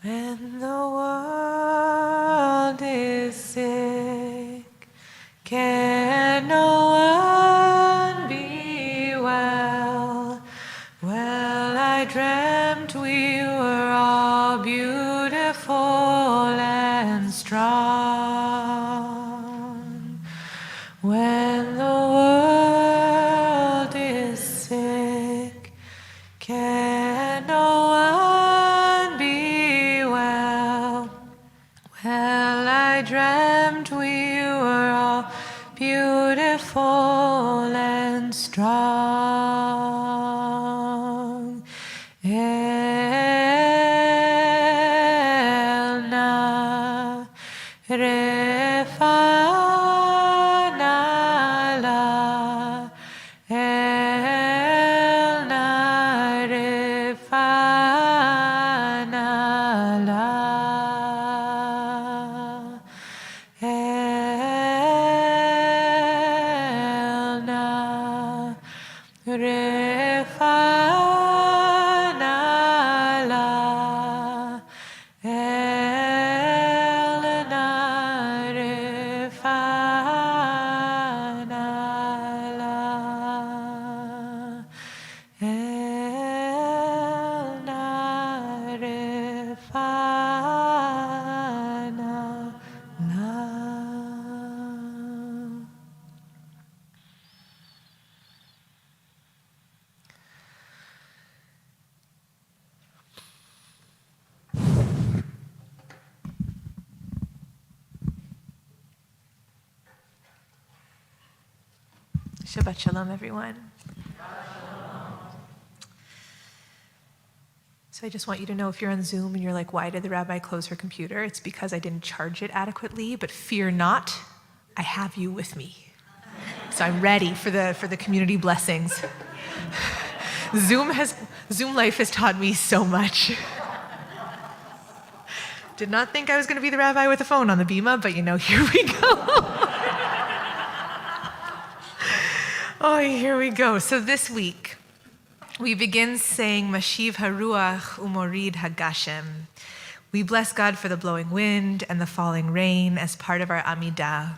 when the world is sick, can no one be well? Well, I dreamt we were all beautiful and strong. When the world beautiful and strong. Elna refanala, Elna refanala, Elna refanala, Elna refanala, Elna refanala. Shabbat Shalom, everyone. So I just want you to know, if you're on Zoom and you're like, why did the rabbi close her computer? It's because I didn't charge it adequately, but fear not, I have you with me. So I'm ready for the community blessings. Zoom life has taught me so much. Did not think I was going to be the rabbi with a phone on the bima, but here we go. Oh, here we go. So this week, we begin saying Mashiv Haruach Umorid Hagashem. We bless God for the blowing wind and the falling rain as part of our Amidah.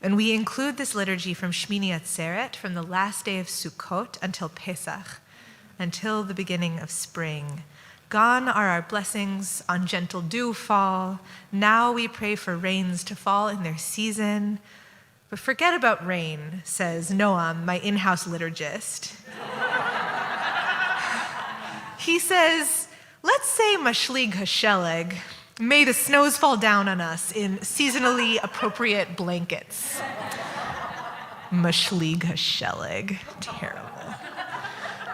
And we include this liturgy from Shmini Atzeret, from the last day of Sukkot until Pesach, until the beginning of spring. Gone are our blessings, on gentle dew fall. Now we pray for rains to fall in their season. But forget about rain, says Noam, my in-house liturgist. He says, let's say Mashlig Hasheleg, may the snows fall down on us in seasonally appropriate blankets. Mashlig Hasheleg, terrible.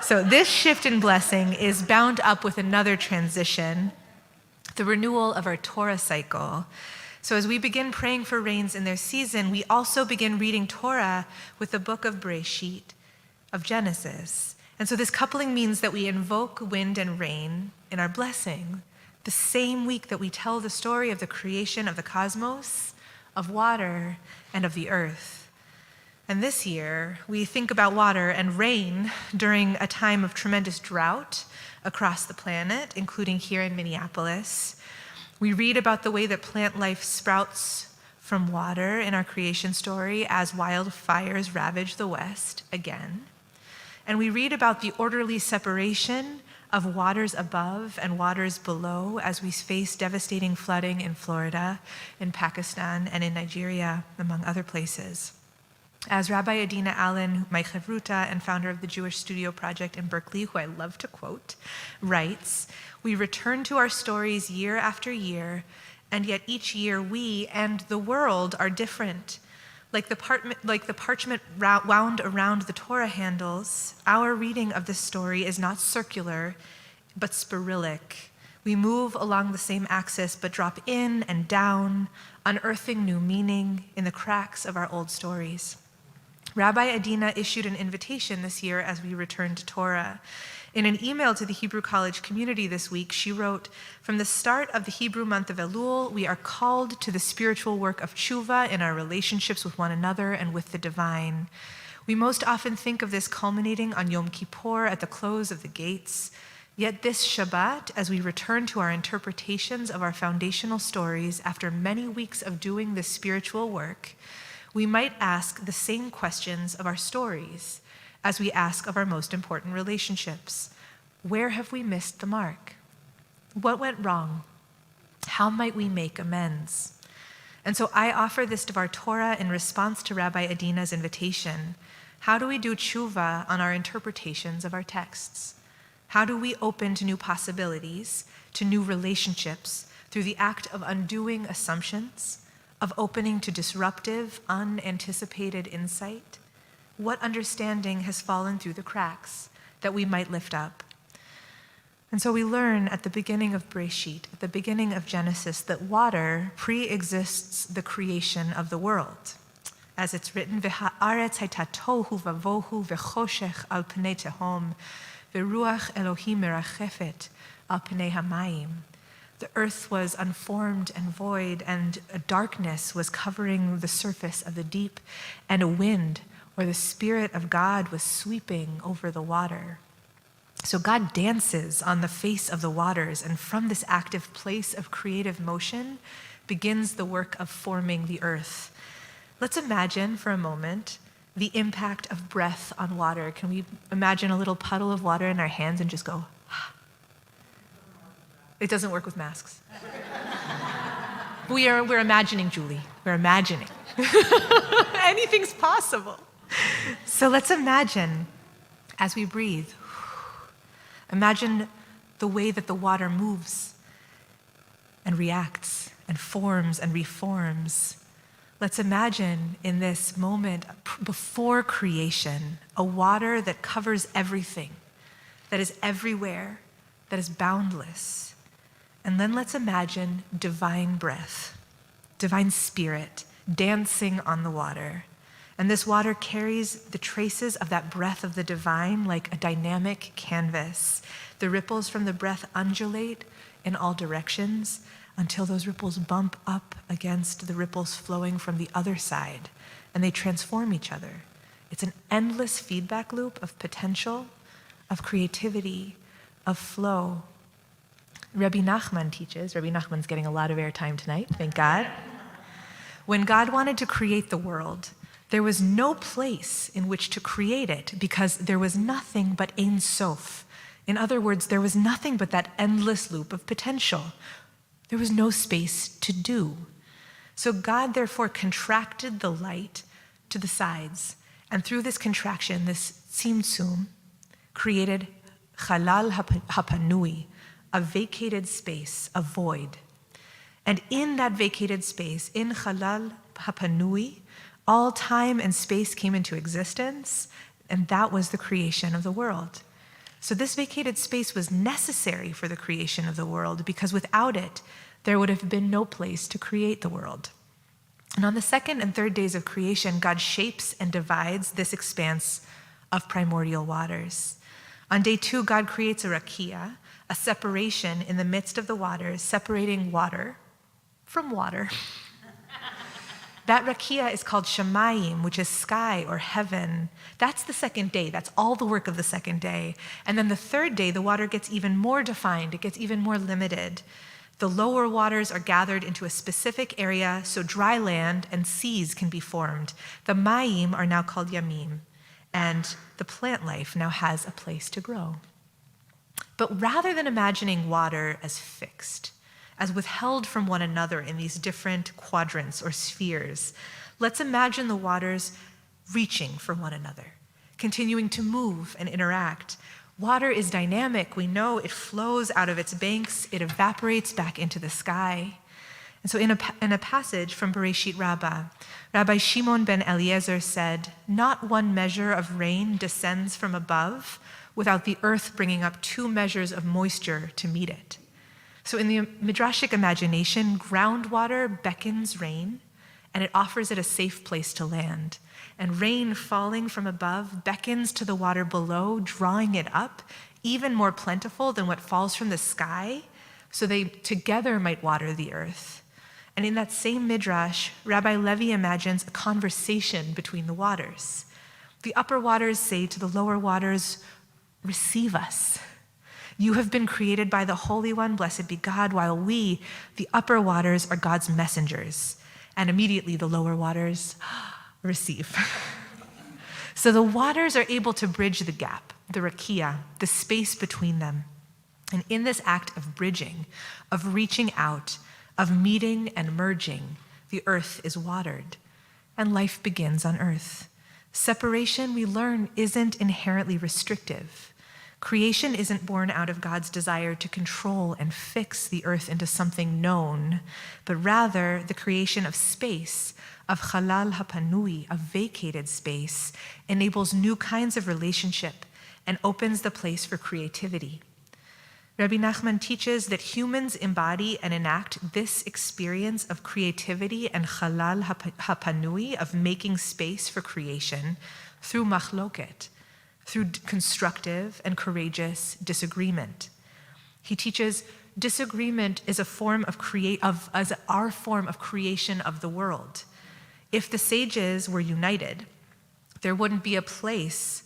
So this shift in blessing is bound up with another transition, the renewal of our Torah cycle. So as we begin praying for rains in their season, we also begin reading Torah with the book of Bereshit, of Genesis. And so this coupling means that we invoke wind and rain in our blessing, the same week that we tell the story of the creation of the cosmos, of water, and of the earth. And this year, we think about water and rain during a time of tremendous drought across the planet, including here in Minneapolis. We read about the way that plant life sprouts from water in our creation story as wildfires ravage the West again. And we read about the orderly separation of waters above and waters below as we face devastating flooding in Florida, in Pakistan, and in Nigeria, among other places. As Rabbi Adina Allen, my chavruta and founder of the Jewish Studio Project in Berkeley, who I love to quote, writes, we return to our stories year after year, and yet each year we and the world are different. Like the parchment wound around the Torah handles, our reading of this story is not circular, but spiralic. We move along the same axis, but drop in and down, unearthing new meaning in the cracks of our old stories. Rabbi Adina issued an invitation this year as we returned to Torah. In an email to the Hebrew College community this week, she wrote, from the start of the Hebrew month of Elul, we are called to the spiritual work of tshuva in our relationships with one another and with the divine. We most often think of this culminating on Yom Kippur at the close of the gates. Yet this Shabbat, as we return to our interpretations of our foundational stories after many weeks of doing this spiritual work, we might ask the same questions of our stories as we ask of our most important relationships. Where have we missed the mark? What went wrong? How might we make amends? And so I offer this Dvar Torah in response to Rabbi Adina's invitation. How do we do tshuva on our interpretations of our texts? How do we open to new possibilities, to new relationships, through the act of undoing assumptions, of opening to disruptive, unanticipated insight? What understanding has fallen through the cracks that we might lift up? And so we learn at the beginning of Bereshit, at the beginning of Genesis, that water pre-exists the creation of the world. As it's written, V'ha'aretz hayta tohu vavohu v'choshech al pnei tehom, v'ruach Elohim merachefet al pnei hamayim. The earth was unformed and void, and a darkness was covering the surface of the deep, and a wind, or the Spirit of God, was sweeping over the water. So God dances on the face of the waters, and from this active place of creative motion begins the work of forming the earth. Let's imagine for a moment the impact of breath on water. Can we imagine a little puddle of water in our hands and just go, ah? It doesn't work with masks. We're imagining, Julie. We're imagining. Anything's possible. So let's imagine as we breathe. Imagine the way that the water moves and reacts and forms and reforms. Let's imagine in this moment before creation, a water that covers everything, that is everywhere, that is boundless. And then let's imagine divine breath, divine spirit dancing on the water. And this water carries the traces of that breath of the divine like a dynamic canvas. The ripples from the breath undulate in all directions until those ripples bump up against the ripples flowing from the other side, and they transform each other. It's an endless feedback loop of potential, of creativity, of flow. Rabbi Nachman teaches, Rabbi Nachman's getting a lot of airtime tonight, thank God. When God wanted to create the world, there was no place in which to create it because there was nothing but Ein Sof. In other words, there was nothing but that endless loop of potential. There was no space to do. So God therefore contracted the light to the sides, and through this contraction, this tzimtzum created Chalal Hapanui, a vacated space, a void. And in that vacated space, in Chalal Hapanui, all time and space came into existence, and that was the creation of the world. So this vacated space was necessary for the creation of the world because without it, there would have been no place to create the world. And on the second and third days of creation, God shapes and divides this expanse of primordial waters. On day 2, God creates a rakia, a separation in the midst of the waters, separating water from water. That rakia is called shamayim, which is sky or heaven. That's the second day. That's all the work of the second day. And then the third day, the water gets even more defined. It gets even more limited. The lower waters are gathered into a specific area so dry land and seas can be formed. The mayim are now called yamim, and the plant life now has a place to grow. But rather than imagining water as fixed, as withheld from one another in these different quadrants or spheres, let's imagine the waters reaching for one another, continuing to move and interact. Water is dynamic. We know it flows out of its banks. It evaporates back into the sky. And so in a passage from Bereshit Rabbah, Rabbi Shimon ben Eliezer said, "Not one measure of rain descends from above without the earth bringing up 2 measures of moisture to meet it." So in the midrashic imagination, groundwater beckons rain, and it offers it a safe place to land. And rain falling from above beckons to the water below, drawing it up, even more plentiful than what falls from the sky, so they together might water the earth. And in that same midrash, Rabbi Levi imagines a conversation between the waters. The upper waters say to the lower waters, "Receive us. You have been created by the Holy One, blessed be God, while we, the upper waters, are God's messengers." And immediately the lower waters receive. So the waters are able to bridge the gap, the rakia, the space between them. And in this act of bridging, of reaching out, of meeting and merging, the earth is watered, and life begins on earth. Separation, we learn, isn't inherently restrictive. Creation isn't born out of God's desire to control and fix the earth into something known, but rather the creation of space, of halal hapanui, of vacated space, enables new kinds of relationship and opens the place for creativity. Rabbi Nachman teaches that humans embody and enact this experience of creativity and halal hapanui, of making space for creation, through machloket, through constructive and courageous disagreement. He teaches disagreement is a form of as our form of creation of the world. If the sages were united, there wouldn't be a place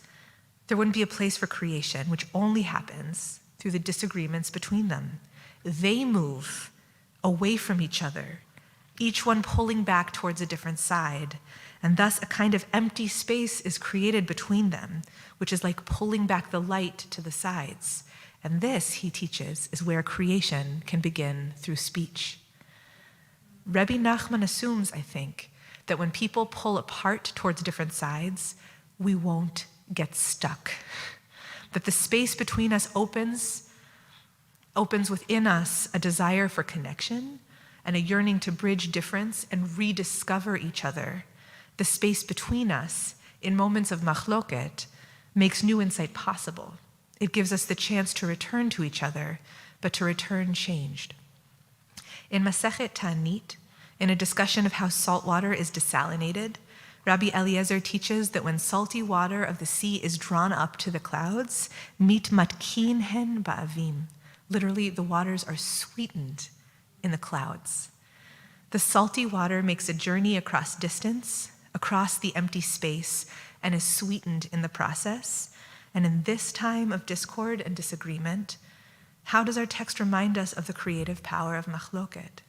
for creation, which only happens through the disagreements between them. They move away from each other, each one pulling back towards a different side, and thus a kind of empty space is created between them, which is like pulling back the light to the sides. And this, he teaches, is where creation can begin through speech. Rabbi Nachman assumes, I think, that when people pull apart towards different sides, we won't get stuck. That the space between us opens within us a desire for connection and a yearning to bridge difference and rediscover each other. The space between us, in moments of machloket, makes new insight possible. It gives us the chance to return to each other, but to return changed. In Masechet Ta'anit, in a discussion of how salt water is desalinated, Rabbi Eliezer teaches that when salty water of the sea is drawn up to the clouds, mit matkin hen ba'avim. Literally, the waters are sweetened in the clouds. The salty water makes a journey across distance, across the empty space, and is sweetened in the process. And in this time of discord and disagreement, how does our text remind us of the creative power of machloket?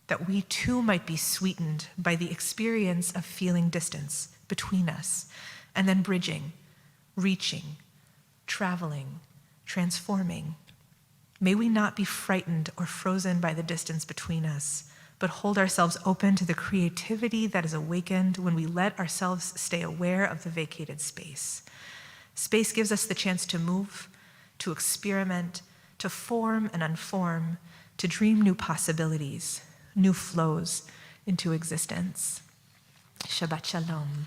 That we too might be sweetened by the experience of feeling distance between us, and then bridging, reaching, traveling, transforming. May we not be frightened or frozen by the distance between us, but hold ourselves open to the creativity that is awakened when we let ourselves stay aware of the vacated space. Space gives us the chance to move, to experiment, to form and unform, to dream new possibilities, new flows into existence. Shabbat Shalom.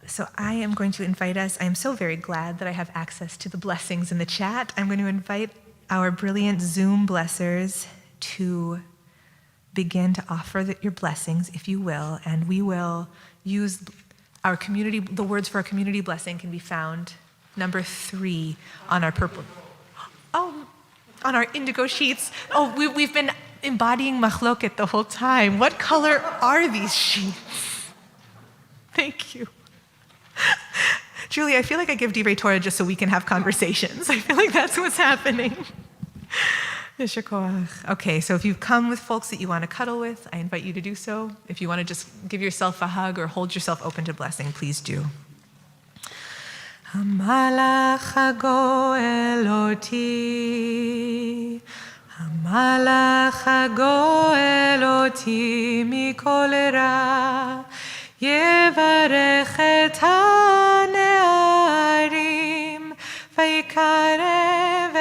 So I am going to invite us, I am so very glad that I have access to the blessings in the chat. I'm going to invite our brilliant Zoom blessers to begin to offer your blessings, if you will, and we will use our community, the words for our community blessing can be found number 3 on our purple, on our indigo sheets. We've been embodying machloket the whole time. What color are these sheets? Thank you. Julie, I feel like I give Divrei Torah just so we can have conversations. I feel like that's what's happening. Yesher koach. Okay, so if you've come with folks that you want to cuddle with, I invite you to do so. If you want to just give yourself a hug or hold yourself open to blessing, please do. Hamalach hagoel oti, Hamalach hagoel oti mikol ra, yevarech et hane'arim, vayikarev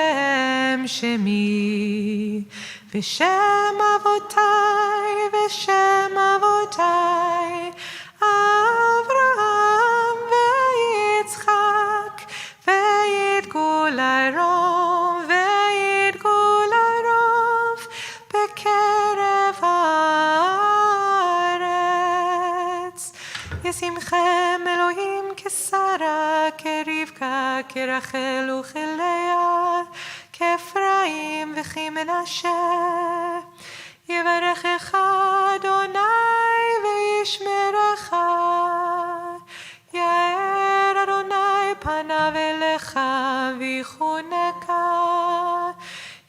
shemi, v'shem avotai, v'shem avotai, Avraham v'Yitzchak, v'yitgul arov, v'yitgul arov, b'kerev haaretz. Yesimchem Elohim kesara, kerivka, kerachel uchelea, כפרעים וכי מנשה, יברכך אדוני וישמרך, יאר אדוני פניו אליך ויחונקה,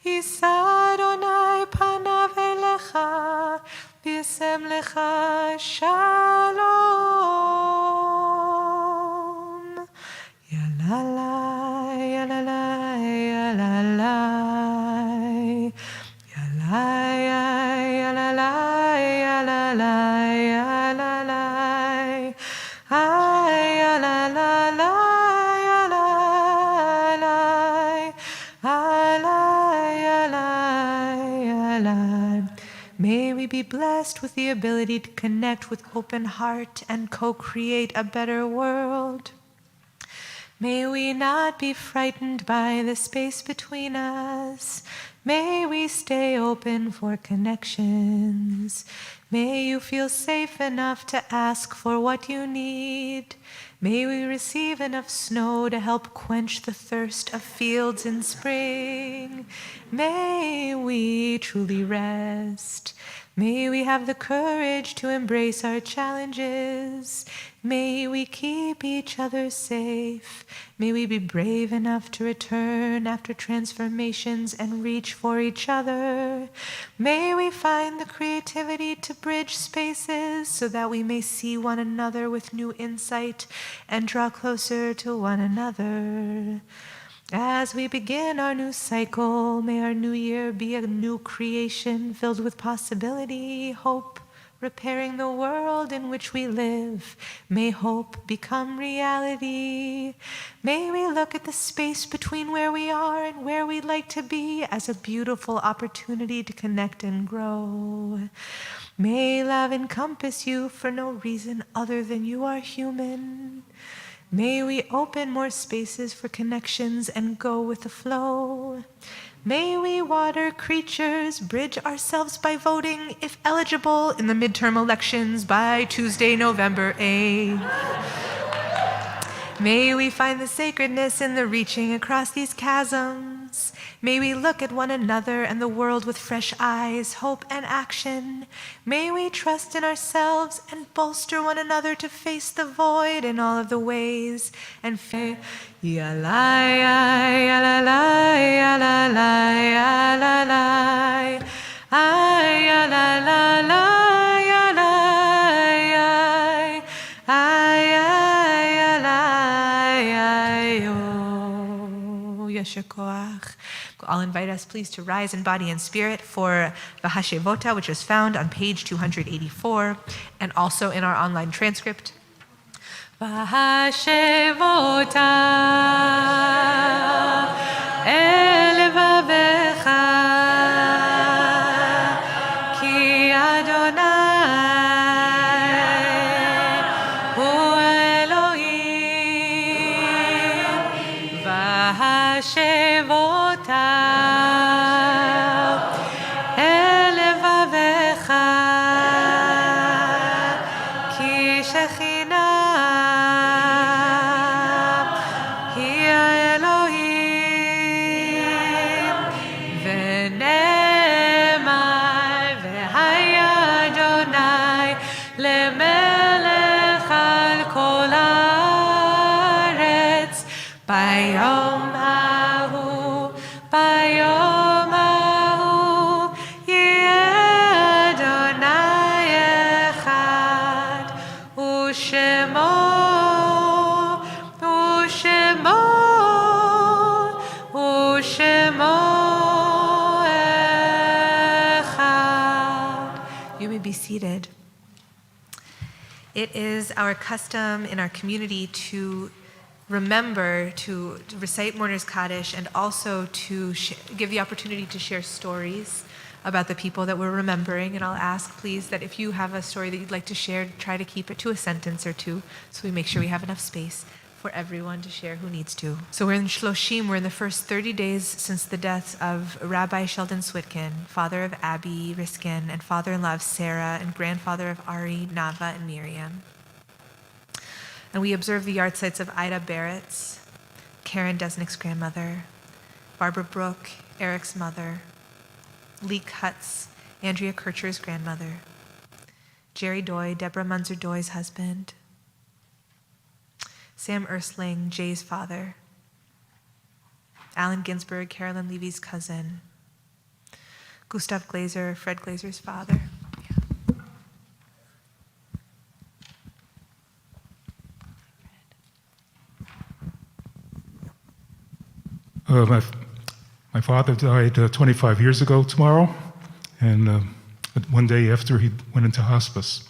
יישא אדוני פניו אליך וישם לך שלום. יללה, יללה, יללה, יללה, יללה, יללה, blessed with the ability to connect with open heart and co-create a better world. May we not be frightened by the space between us. May we stay open for connections. May you feel safe enough to ask for what you need. May we receive enough snow to help quench the thirst of fields in spring. May we truly rest. May we have the courage to embrace our challenges. May we keep each other safe. May we be brave enough to return after transformations and reach for each other. May we find the creativity to bridge spaces so that we may see one another with new insight and draw closer to one another. As we begin our new cycle, may our new year be a new creation filled with possibility, hope, repairing the world in which we live. May hope become reality. May we look at the space between where we are and where we'd like to be as a beautiful opportunity to connect and grow. May love encompass you for no reason other than you are human. May we open more spaces for connections and go with the flow. May we water creatures, bridge ourselves by voting, if eligible, in the midterm elections by Tuesday, November 8th. May we find the sacredness in the reaching across these chasms. May we look at one another and the world with fresh eyes, hope, and action. May we trust in ourselves and bolster one another to face the void in all of the ways and faith. Yalai, yalalai, yalalai, yalalai, yalalai, yalalai, yalalai, Yasher koach. I'll invite us, please, to rise in body and spirit for the Hashevota, which is found on page 284 and also in our online transcript. V'hashevota el vavecha ki Adonai hu Elohim. V'hashevota el vavecha ki Shekhinah Bayom Ahu, Bayom Ahu, Yeh Adonai Echad, Ushemo, Ushemo, Ushemo Echad. You may be seated. It is our custom in our community to remember to recite Mourner's Kaddish and also to give the opportunity to share stories about the people that we're remembering. And I'll ask, please, that if you have a story that you'd like to share, try to keep it to a sentence or two so we make sure we have enough space for everyone to share who needs to. So we're in Shloshim, we're in the first 30 days since the death of Rabbi Sheldon Switkin, father of Abby Riskin, and father-in-law of Sarah, and grandfather of Ari, Nava, and Miriam. And we observe the yard sites of Ida Barrett's, Karen Desnick's grandmother, Barbara Brooke, Eric's mother, Lee Cutts, Andrea Kircher's grandmother, Jerry Doy, Deborah Munzer Doy's husband, Sam Ersling, Jay's father, Allen Ginsberg, Carolyn Levy's cousin, Gustav Glazer, Fred Glazer's father. My father died 25 years ago tomorrow, and one day after he went into hospice.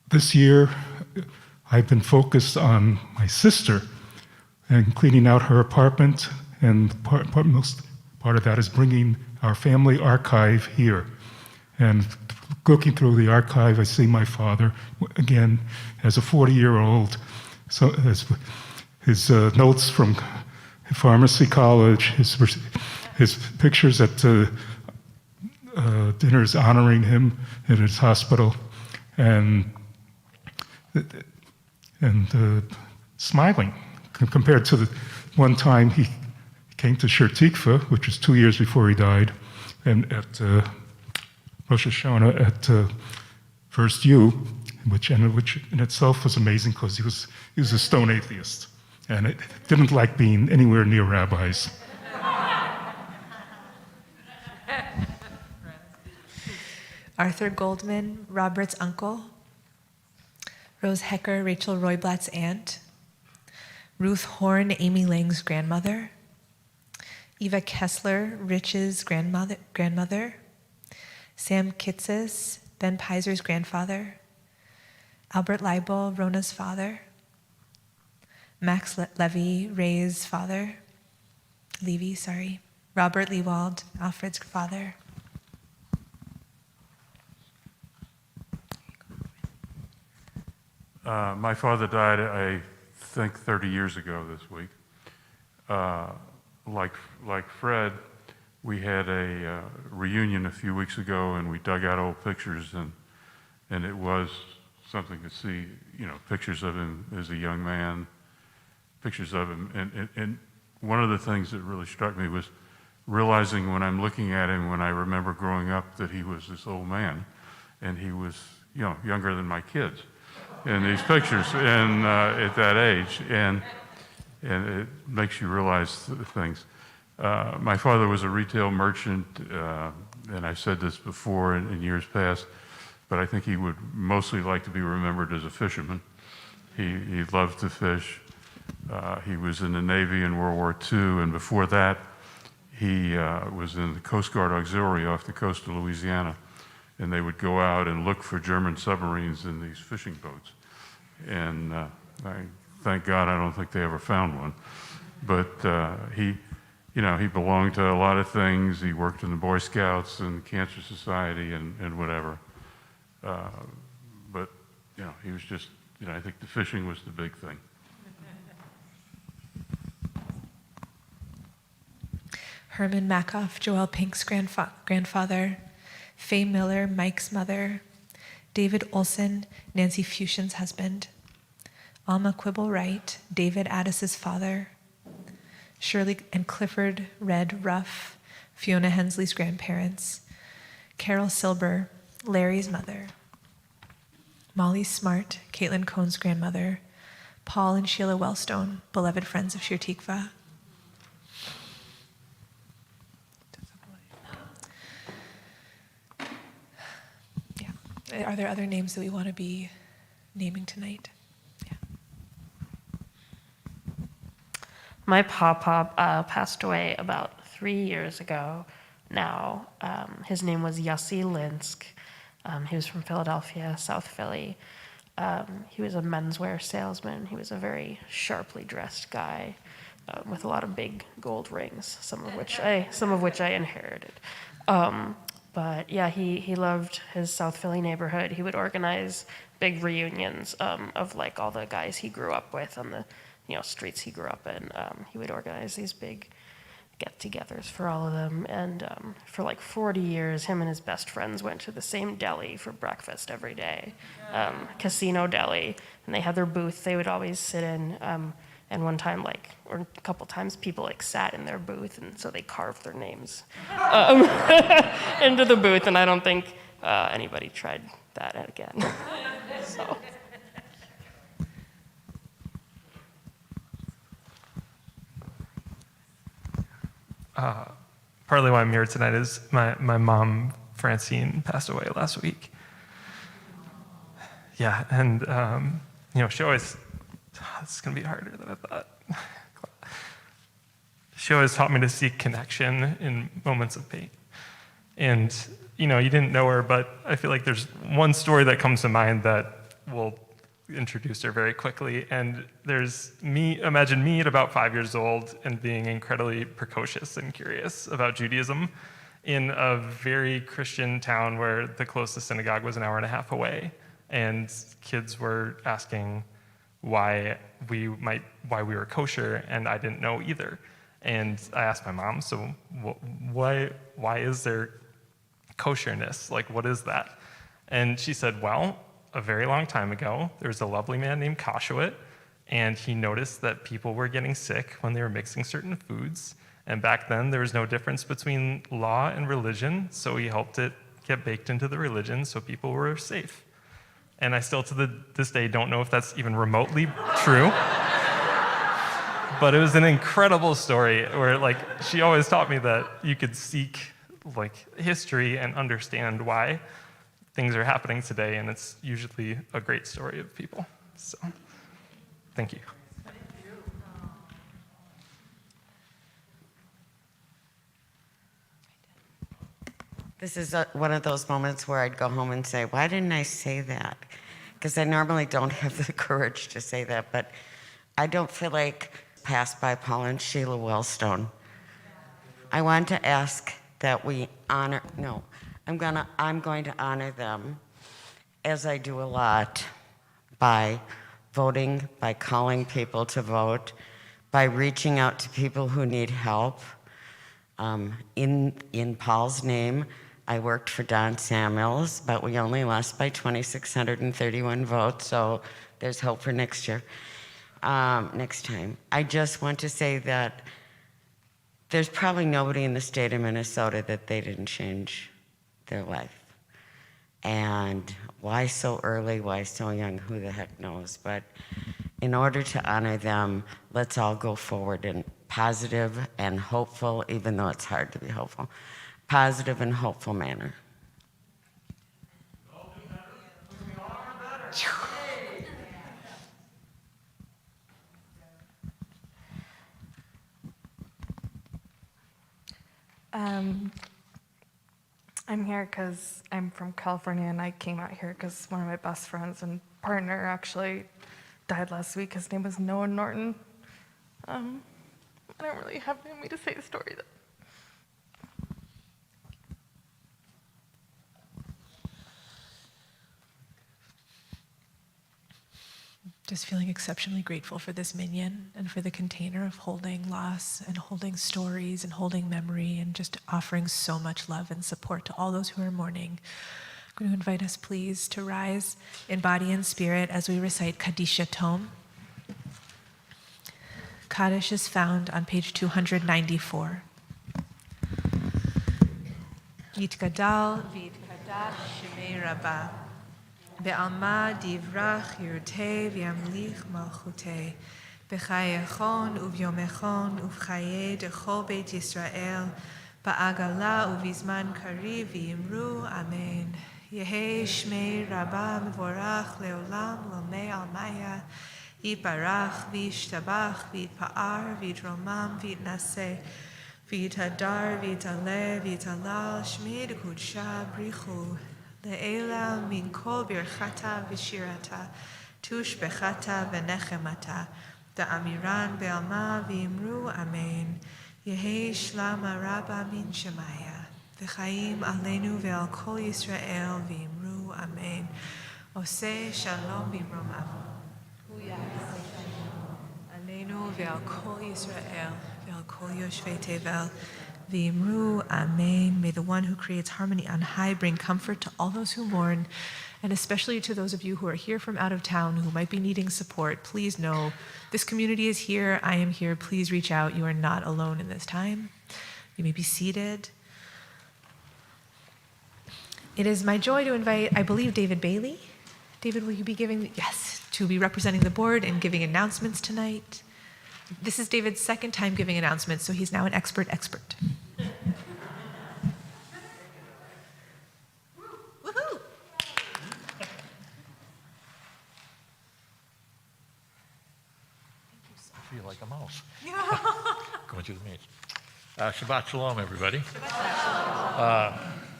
This year, I've been focused on my sister and cleaning out her apartment, and most part of that is bringing our family archive here. And looking through the archive, I see my father, again, as a 40-year-old. So his notes from pharmacy college, his pictures at dinners honoring him in his hospital, and smiling compared to the one time he came to Shir Tikva, which was 2 years before he died, and at Rosh Hashanah at First U, which in itself was amazing because he was a stone atheist and it didn't like being anywhere near rabbis. Arthur Goldman, Robert's uncle. Rose Hecker, Rachel Royblatt's aunt. Ruth Horn, Amy Lang's grandmother. Eva Kessler, Rich's grandmother. Sam Kitsis, Ben Pizer's grandfather. Albert Leibel, Rona's father. Max Levy, Ray's father. Robert Lewald, Alfred's father. My father died, I think, 30 years ago this week. Like Fred, we had a reunion a few weeks ago, and we dug out old pictures, and it was something to see, pictures of him as a young man, pictures of him. And one of the things that really struck me was realizing when I'm looking at him, when I remember growing up, that he was this old man, and he was, younger than my kids in these pictures, and at that age, and it makes you realize things. My father was a retail merchant, and I've said this before in years past, but I think he would mostly like to be remembered as a fisherman. He loved to fish. He was in the Navy in World War II, and before that, he was in the Coast Guard Auxiliary off the coast of Louisiana, and they would go out and look for German submarines in these fishing boats. And thank God I don't think they ever found one. But he belonged to a lot of things. He worked in the Boy Scouts and Cancer Society and whatever. But he was just, I think the fishing was the big thing. Herman Makoff, Joel Pink's grandfather. Faye Miller, Mike's mother. David Olson, Nancy Fusion's husband. Alma Quibble Wright, David Addis's father. Shirley and Clifford Red Ruff, Fiona Hensley's grandparents. Carol Silber, Larry's mother. Molly Smart, Caitlin Cohn's grandmother. Paul and Sheila Wellstone, beloved friends of Shir Tikva. Are there other names that we want to be naming tonight? Yeah. My papa passed away about 3 years ago now. His name was Yossi Linsk. He was from Philadelphia, South Philly. He was a menswear salesman. He was a very sharply dressed guy with a lot of big gold rings, some of which I inherited. But yeah, he loved his South Philly neighborhood. He would organize big reunions of like all the guys he grew up with on the streets he grew up in. He would organize these big get-togethers for all of them. And for like 40 years, him and his best friends went to the same deli for breakfast every day, Casino Deli. And they had their booth they would always sit in. And one time, or a couple times, people sat in their booth, and so they carved their names into the booth. And I don't think anybody tried that again. So. Partly why I'm here tonight is my mom, Francine, passed away last week. Yeah, and she always. This is going to be harder than I thought. She always taught me to seek connection in moments of pain. And, you didn't know her, but I feel like there's one story that comes to mind that will introduce her very quickly. And imagine me at about 5 years old and being incredibly precocious and curious about Judaism. in a very Christian town where the closest synagogue was an hour and a half away. And kids were asking why we were kosher, and I didn't know either. And I asked my mom, so why is there kosherness? Like, what is that? And she said, well, a very long time ago, there was a lovely man named Kashuit, and he noticed that people were getting sick when they were mixing certain foods. And back then, there was no difference between law and religion, so he helped it get baked into the religion so people were safe. And I still, to this day, don't know if that's even remotely true. But it was an incredible story where, like, she always taught me that you could seek, like, history and understand why things are happening today, and it's usually a great story of people. So, thank you. This is one of those moments where I'd go home and say, why didn't I say that? Because I normally don't have the courage to say that, but I don't feel like passed by Paul and Sheila Wellstone. I want to ask that we honor, no, I'm going to honor them, as I do a lot, by voting, by calling people to vote, by reaching out to people who need help. In Paul's name, I worked for Don Samuels, but we only lost by 2,631 votes, so there's hope for next year, next time. I just want to say that there's probably nobody in the state of Minnesota that they didn't change their life. And why so early, why so young, who the heck knows? But in order to honor them, let's all go forward in positive and hopeful, even though it's hard to be hopeful, positive and hopeful manner. I'm here because I'm from California, and I came out here because one of my best friends and partner actually died last week. His name was Noah Norton. I don't really have it in me to say the story, though. Just feeling exceptionally grateful for this minyan and for the container of holding loss and holding stories and holding memory and just offering so much love and support to all those who are mourning. I'm going to invite us, please, to rise in body and spirit as we recite Kadisha Tome. Kaddish is found on page 294. Yitgadal v'yitkadash shemei Rabbah. Be'alma divrach yirtei v'yamlich malchutei. B'chayechon uvyomechon uvchaye dechol Beit Yisrael. Ba'agala uvizman kariv v'yimru amen. Yehi shmei Rabbah mevorach leolam lomei almaya. Yitbarach v'yishtabach v'yitpa'ar v'yitromam v'yitnaseh. V'yitadar v'yitaleh v'yitalal shmei d'kudsha brichu. Le'ela min kol birchata v'shirata, tush bechata v'nechemata, da'amiran be'alma v'imru amen. Yehi shlama rabba min shemaya, v'chaim aleinu ve'al kol Yisrael v'imru amen. Oseh shalom b'mromav. Aleinu ve'al kol Yisrael ve'al kol yoshvei tevel. V'imru amen. May the one who creates harmony on high bring comfort to all those who mourn, and especially to those of you who are here from out of town who might be needing support. Please know this community is here. I am here. Please reach out. You are not alone in this time. You may be seated. It is my joy to invite, I believe, David Bailey. David, will you be giving, yes, to be representing the board and giving announcements tonight? This is David's second time giving announcements, so he's now an expert. Woohoo! I feel like a mouse. Going through the maze. Shabbat shalom, everybody.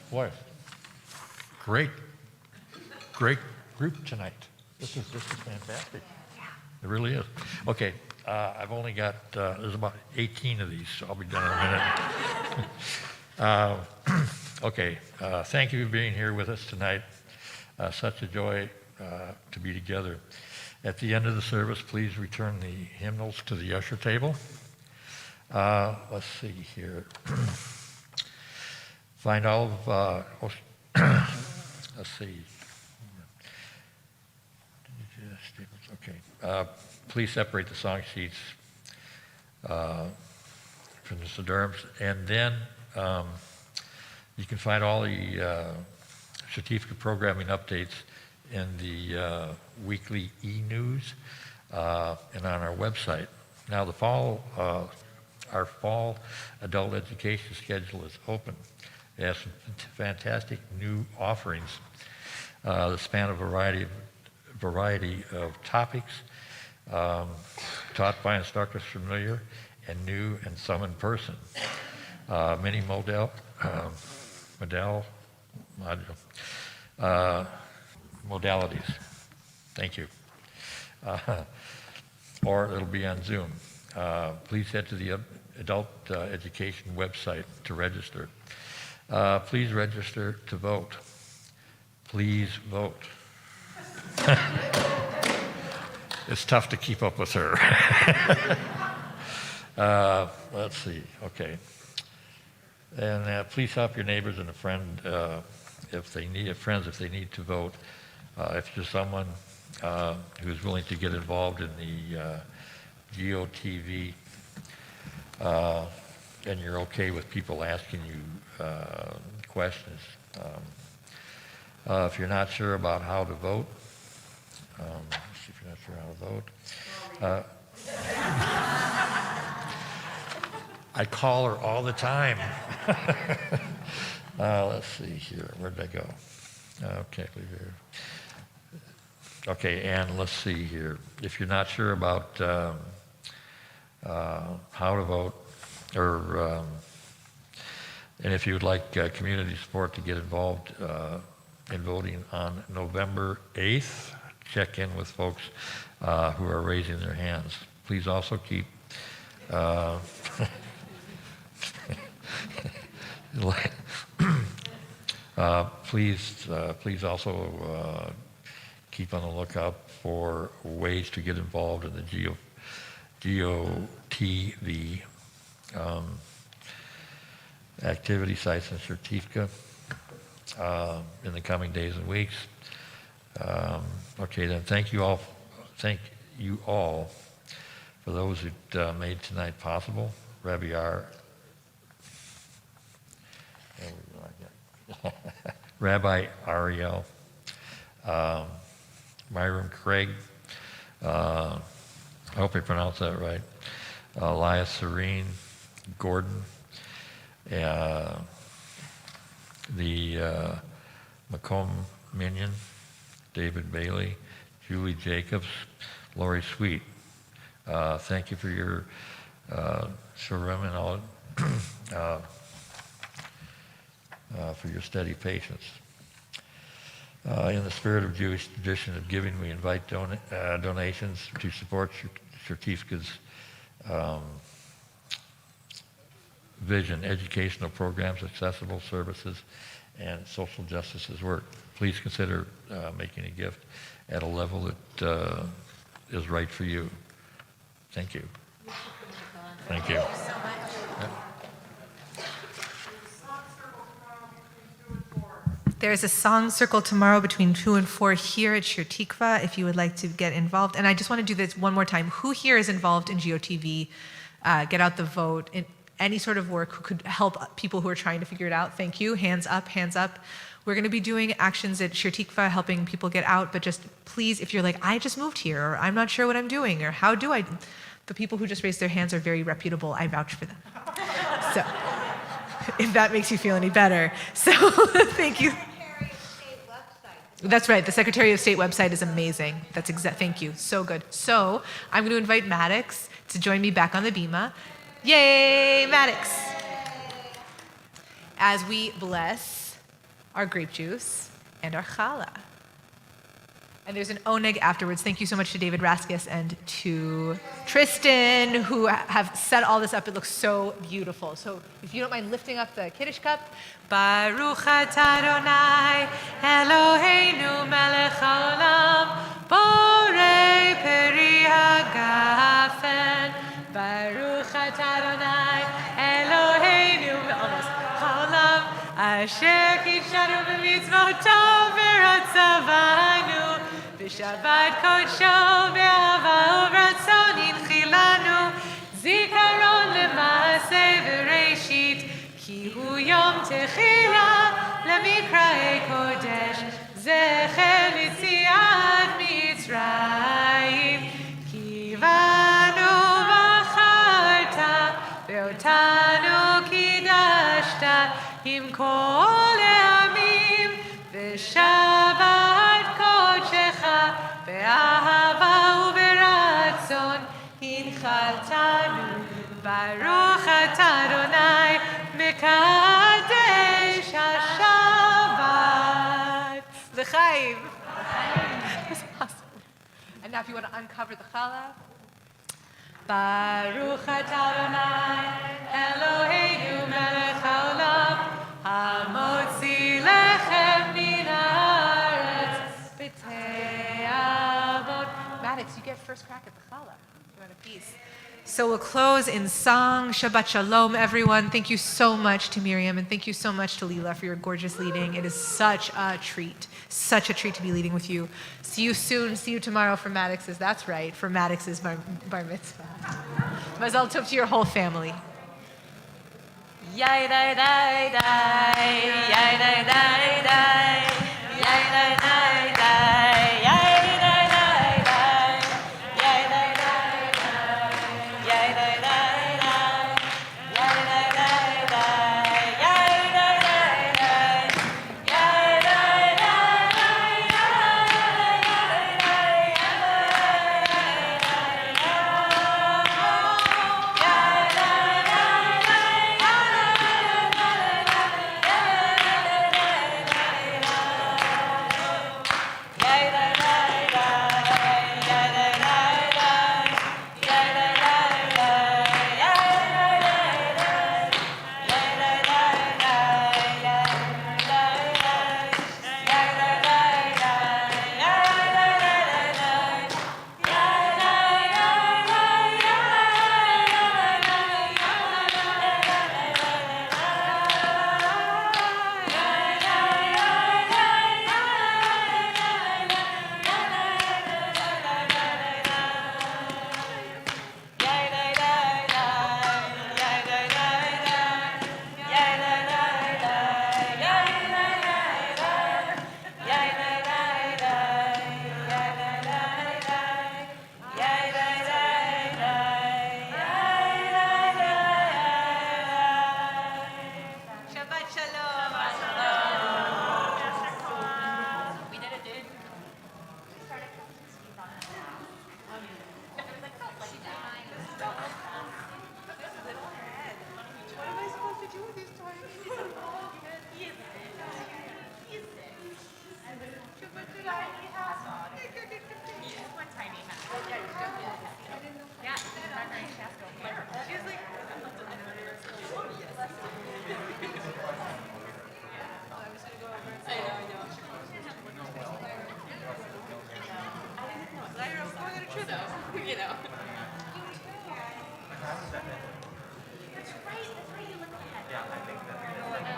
Boy, great group tonight. This is fantastic. It really is. Okay, I've only got, there's about 18 of these, so I'll be done in a minute. Okay, thank you for being here with us tonight. Such a joy to be together. At the end of the service, please return the hymnals to the usher table. Let's see here. Find all of, let's see. Okay. Please separate the song sheets from the Siddharms, and then you can find all the certificate programming updates in the weekly e-news and on our website. Now, our fall adult education schedule is open. It has some fantastic new offerings that span a variety of topics taught by instructors familiar and new, and some in person. Many modalities. Thank you. Or it'll be on Zoom. Please head to the adult education website to register. Please register to vote. Please vote. It's tough to keep up with her. Let's see. Okay. And please help your neighbors and a friend if they need to vote. If you're someone who's willing to get involved in the GOTV, and you're okay with people asking you questions. If you're not sure about how to vote, let's see if you're not sure how to vote. I call her all the time. Let's see here. Where did I go? Okay, leave here. Okay, and let's see here. If you're not sure about how to vote, or and if you would like community support to get involved in voting on November 8th, check in with folks who are raising their hands. Please also keep please also keep on the lookout for ways to get involved in the GOTV activity sites and Certifica in the coming days and weeks. Okay, then thank you all for those who made tonight possible. Rabbi Ariel, Myron Craig, I hope I pronounced that right, Elias Serene, Gordon, the Macomb Minion, David Bailey, Julie Jacobs, Lori Sweet. Thank you for your shurim and all, for your steady patience. In the spirit of Jewish tradition of giving, we invite donations to support Certifica's vision, educational programs, accessible services, and social justice's work. Please consider making a gift at a level that is right for you. Thank you. Thank you. Thank you so much. Yep. There's a song circle tomorrow between 2 and 4 here at Shir Tikva if you would like to get involved. And I just want to do this one more time. Who here is involved in GOTV? Get out the vote. In any sort of work who could help people who are trying to figure it out. Thank you. Hands up, hands up. We're going to be doing actions at Shir Tikva, helping people get out. But just please, if you're like, I just moved here, or I'm not sure what I'm doing, or how do I? The people who just raised their hands are very reputable. I vouch for them. So if that makes you feel any better. So thank you. That's right. The Secretary of State website is amazing. That's thank you. So good. So I'm going to invite Maddox to join me back on the bima. Yay, Maddox! As we bless our grape juice and our challah. And there's an oneg afterwards. Thank you so much to David Raskus and to Tristan, who have set all this up. It looks so beautiful. So if you don't mind lifting up the Kiddush cup. Baruch atah Adonai Eloheinu melech haolam borei peri hagafen. Baruch atah Adonai Eloheinu almost haolam asher kidshanu b'mitzvoto v'ratzavanu b'shabbat kodsho b'ahava u'ratzon inchilanu zikaron l'maaseh v'reishit ki hu yom techila lemikra'ei kodesh zecher l'tziat mitzrayim kivanu v'acharta ve'otanu kidashta im kol ha'amim v'shabbat kodshecha be'ahava u'beratzon hinchaltanu baruch atah Adonai mekadesh ha'shabbat l'chaim. That's awesome. And now if you want to uncover the challah. Baruch atah Adonai Eloheinu melech haolam hamotzi lechem min haaretz b'te'avot. Maddox, you get first crack at the challah. You want a piece? So we'll close in song. Shabbat Shalom, everyone. Thank you so much to Miriam, and thank you so much to Leela for your gorgeous leading. It is such a treat to be leading with you. See you soon. See you tomorrow for Maddox's. That's right, for Maddox's bar mitzvah. Mazal tov to your whole family. Yai dai dai dai, yai dai dai dai, yai dai dai dai, yai dai dai dai, yai dai dai dai, yai dai dai dai, yai dai dai dai, yai dai dai dai, yai dai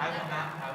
I will not have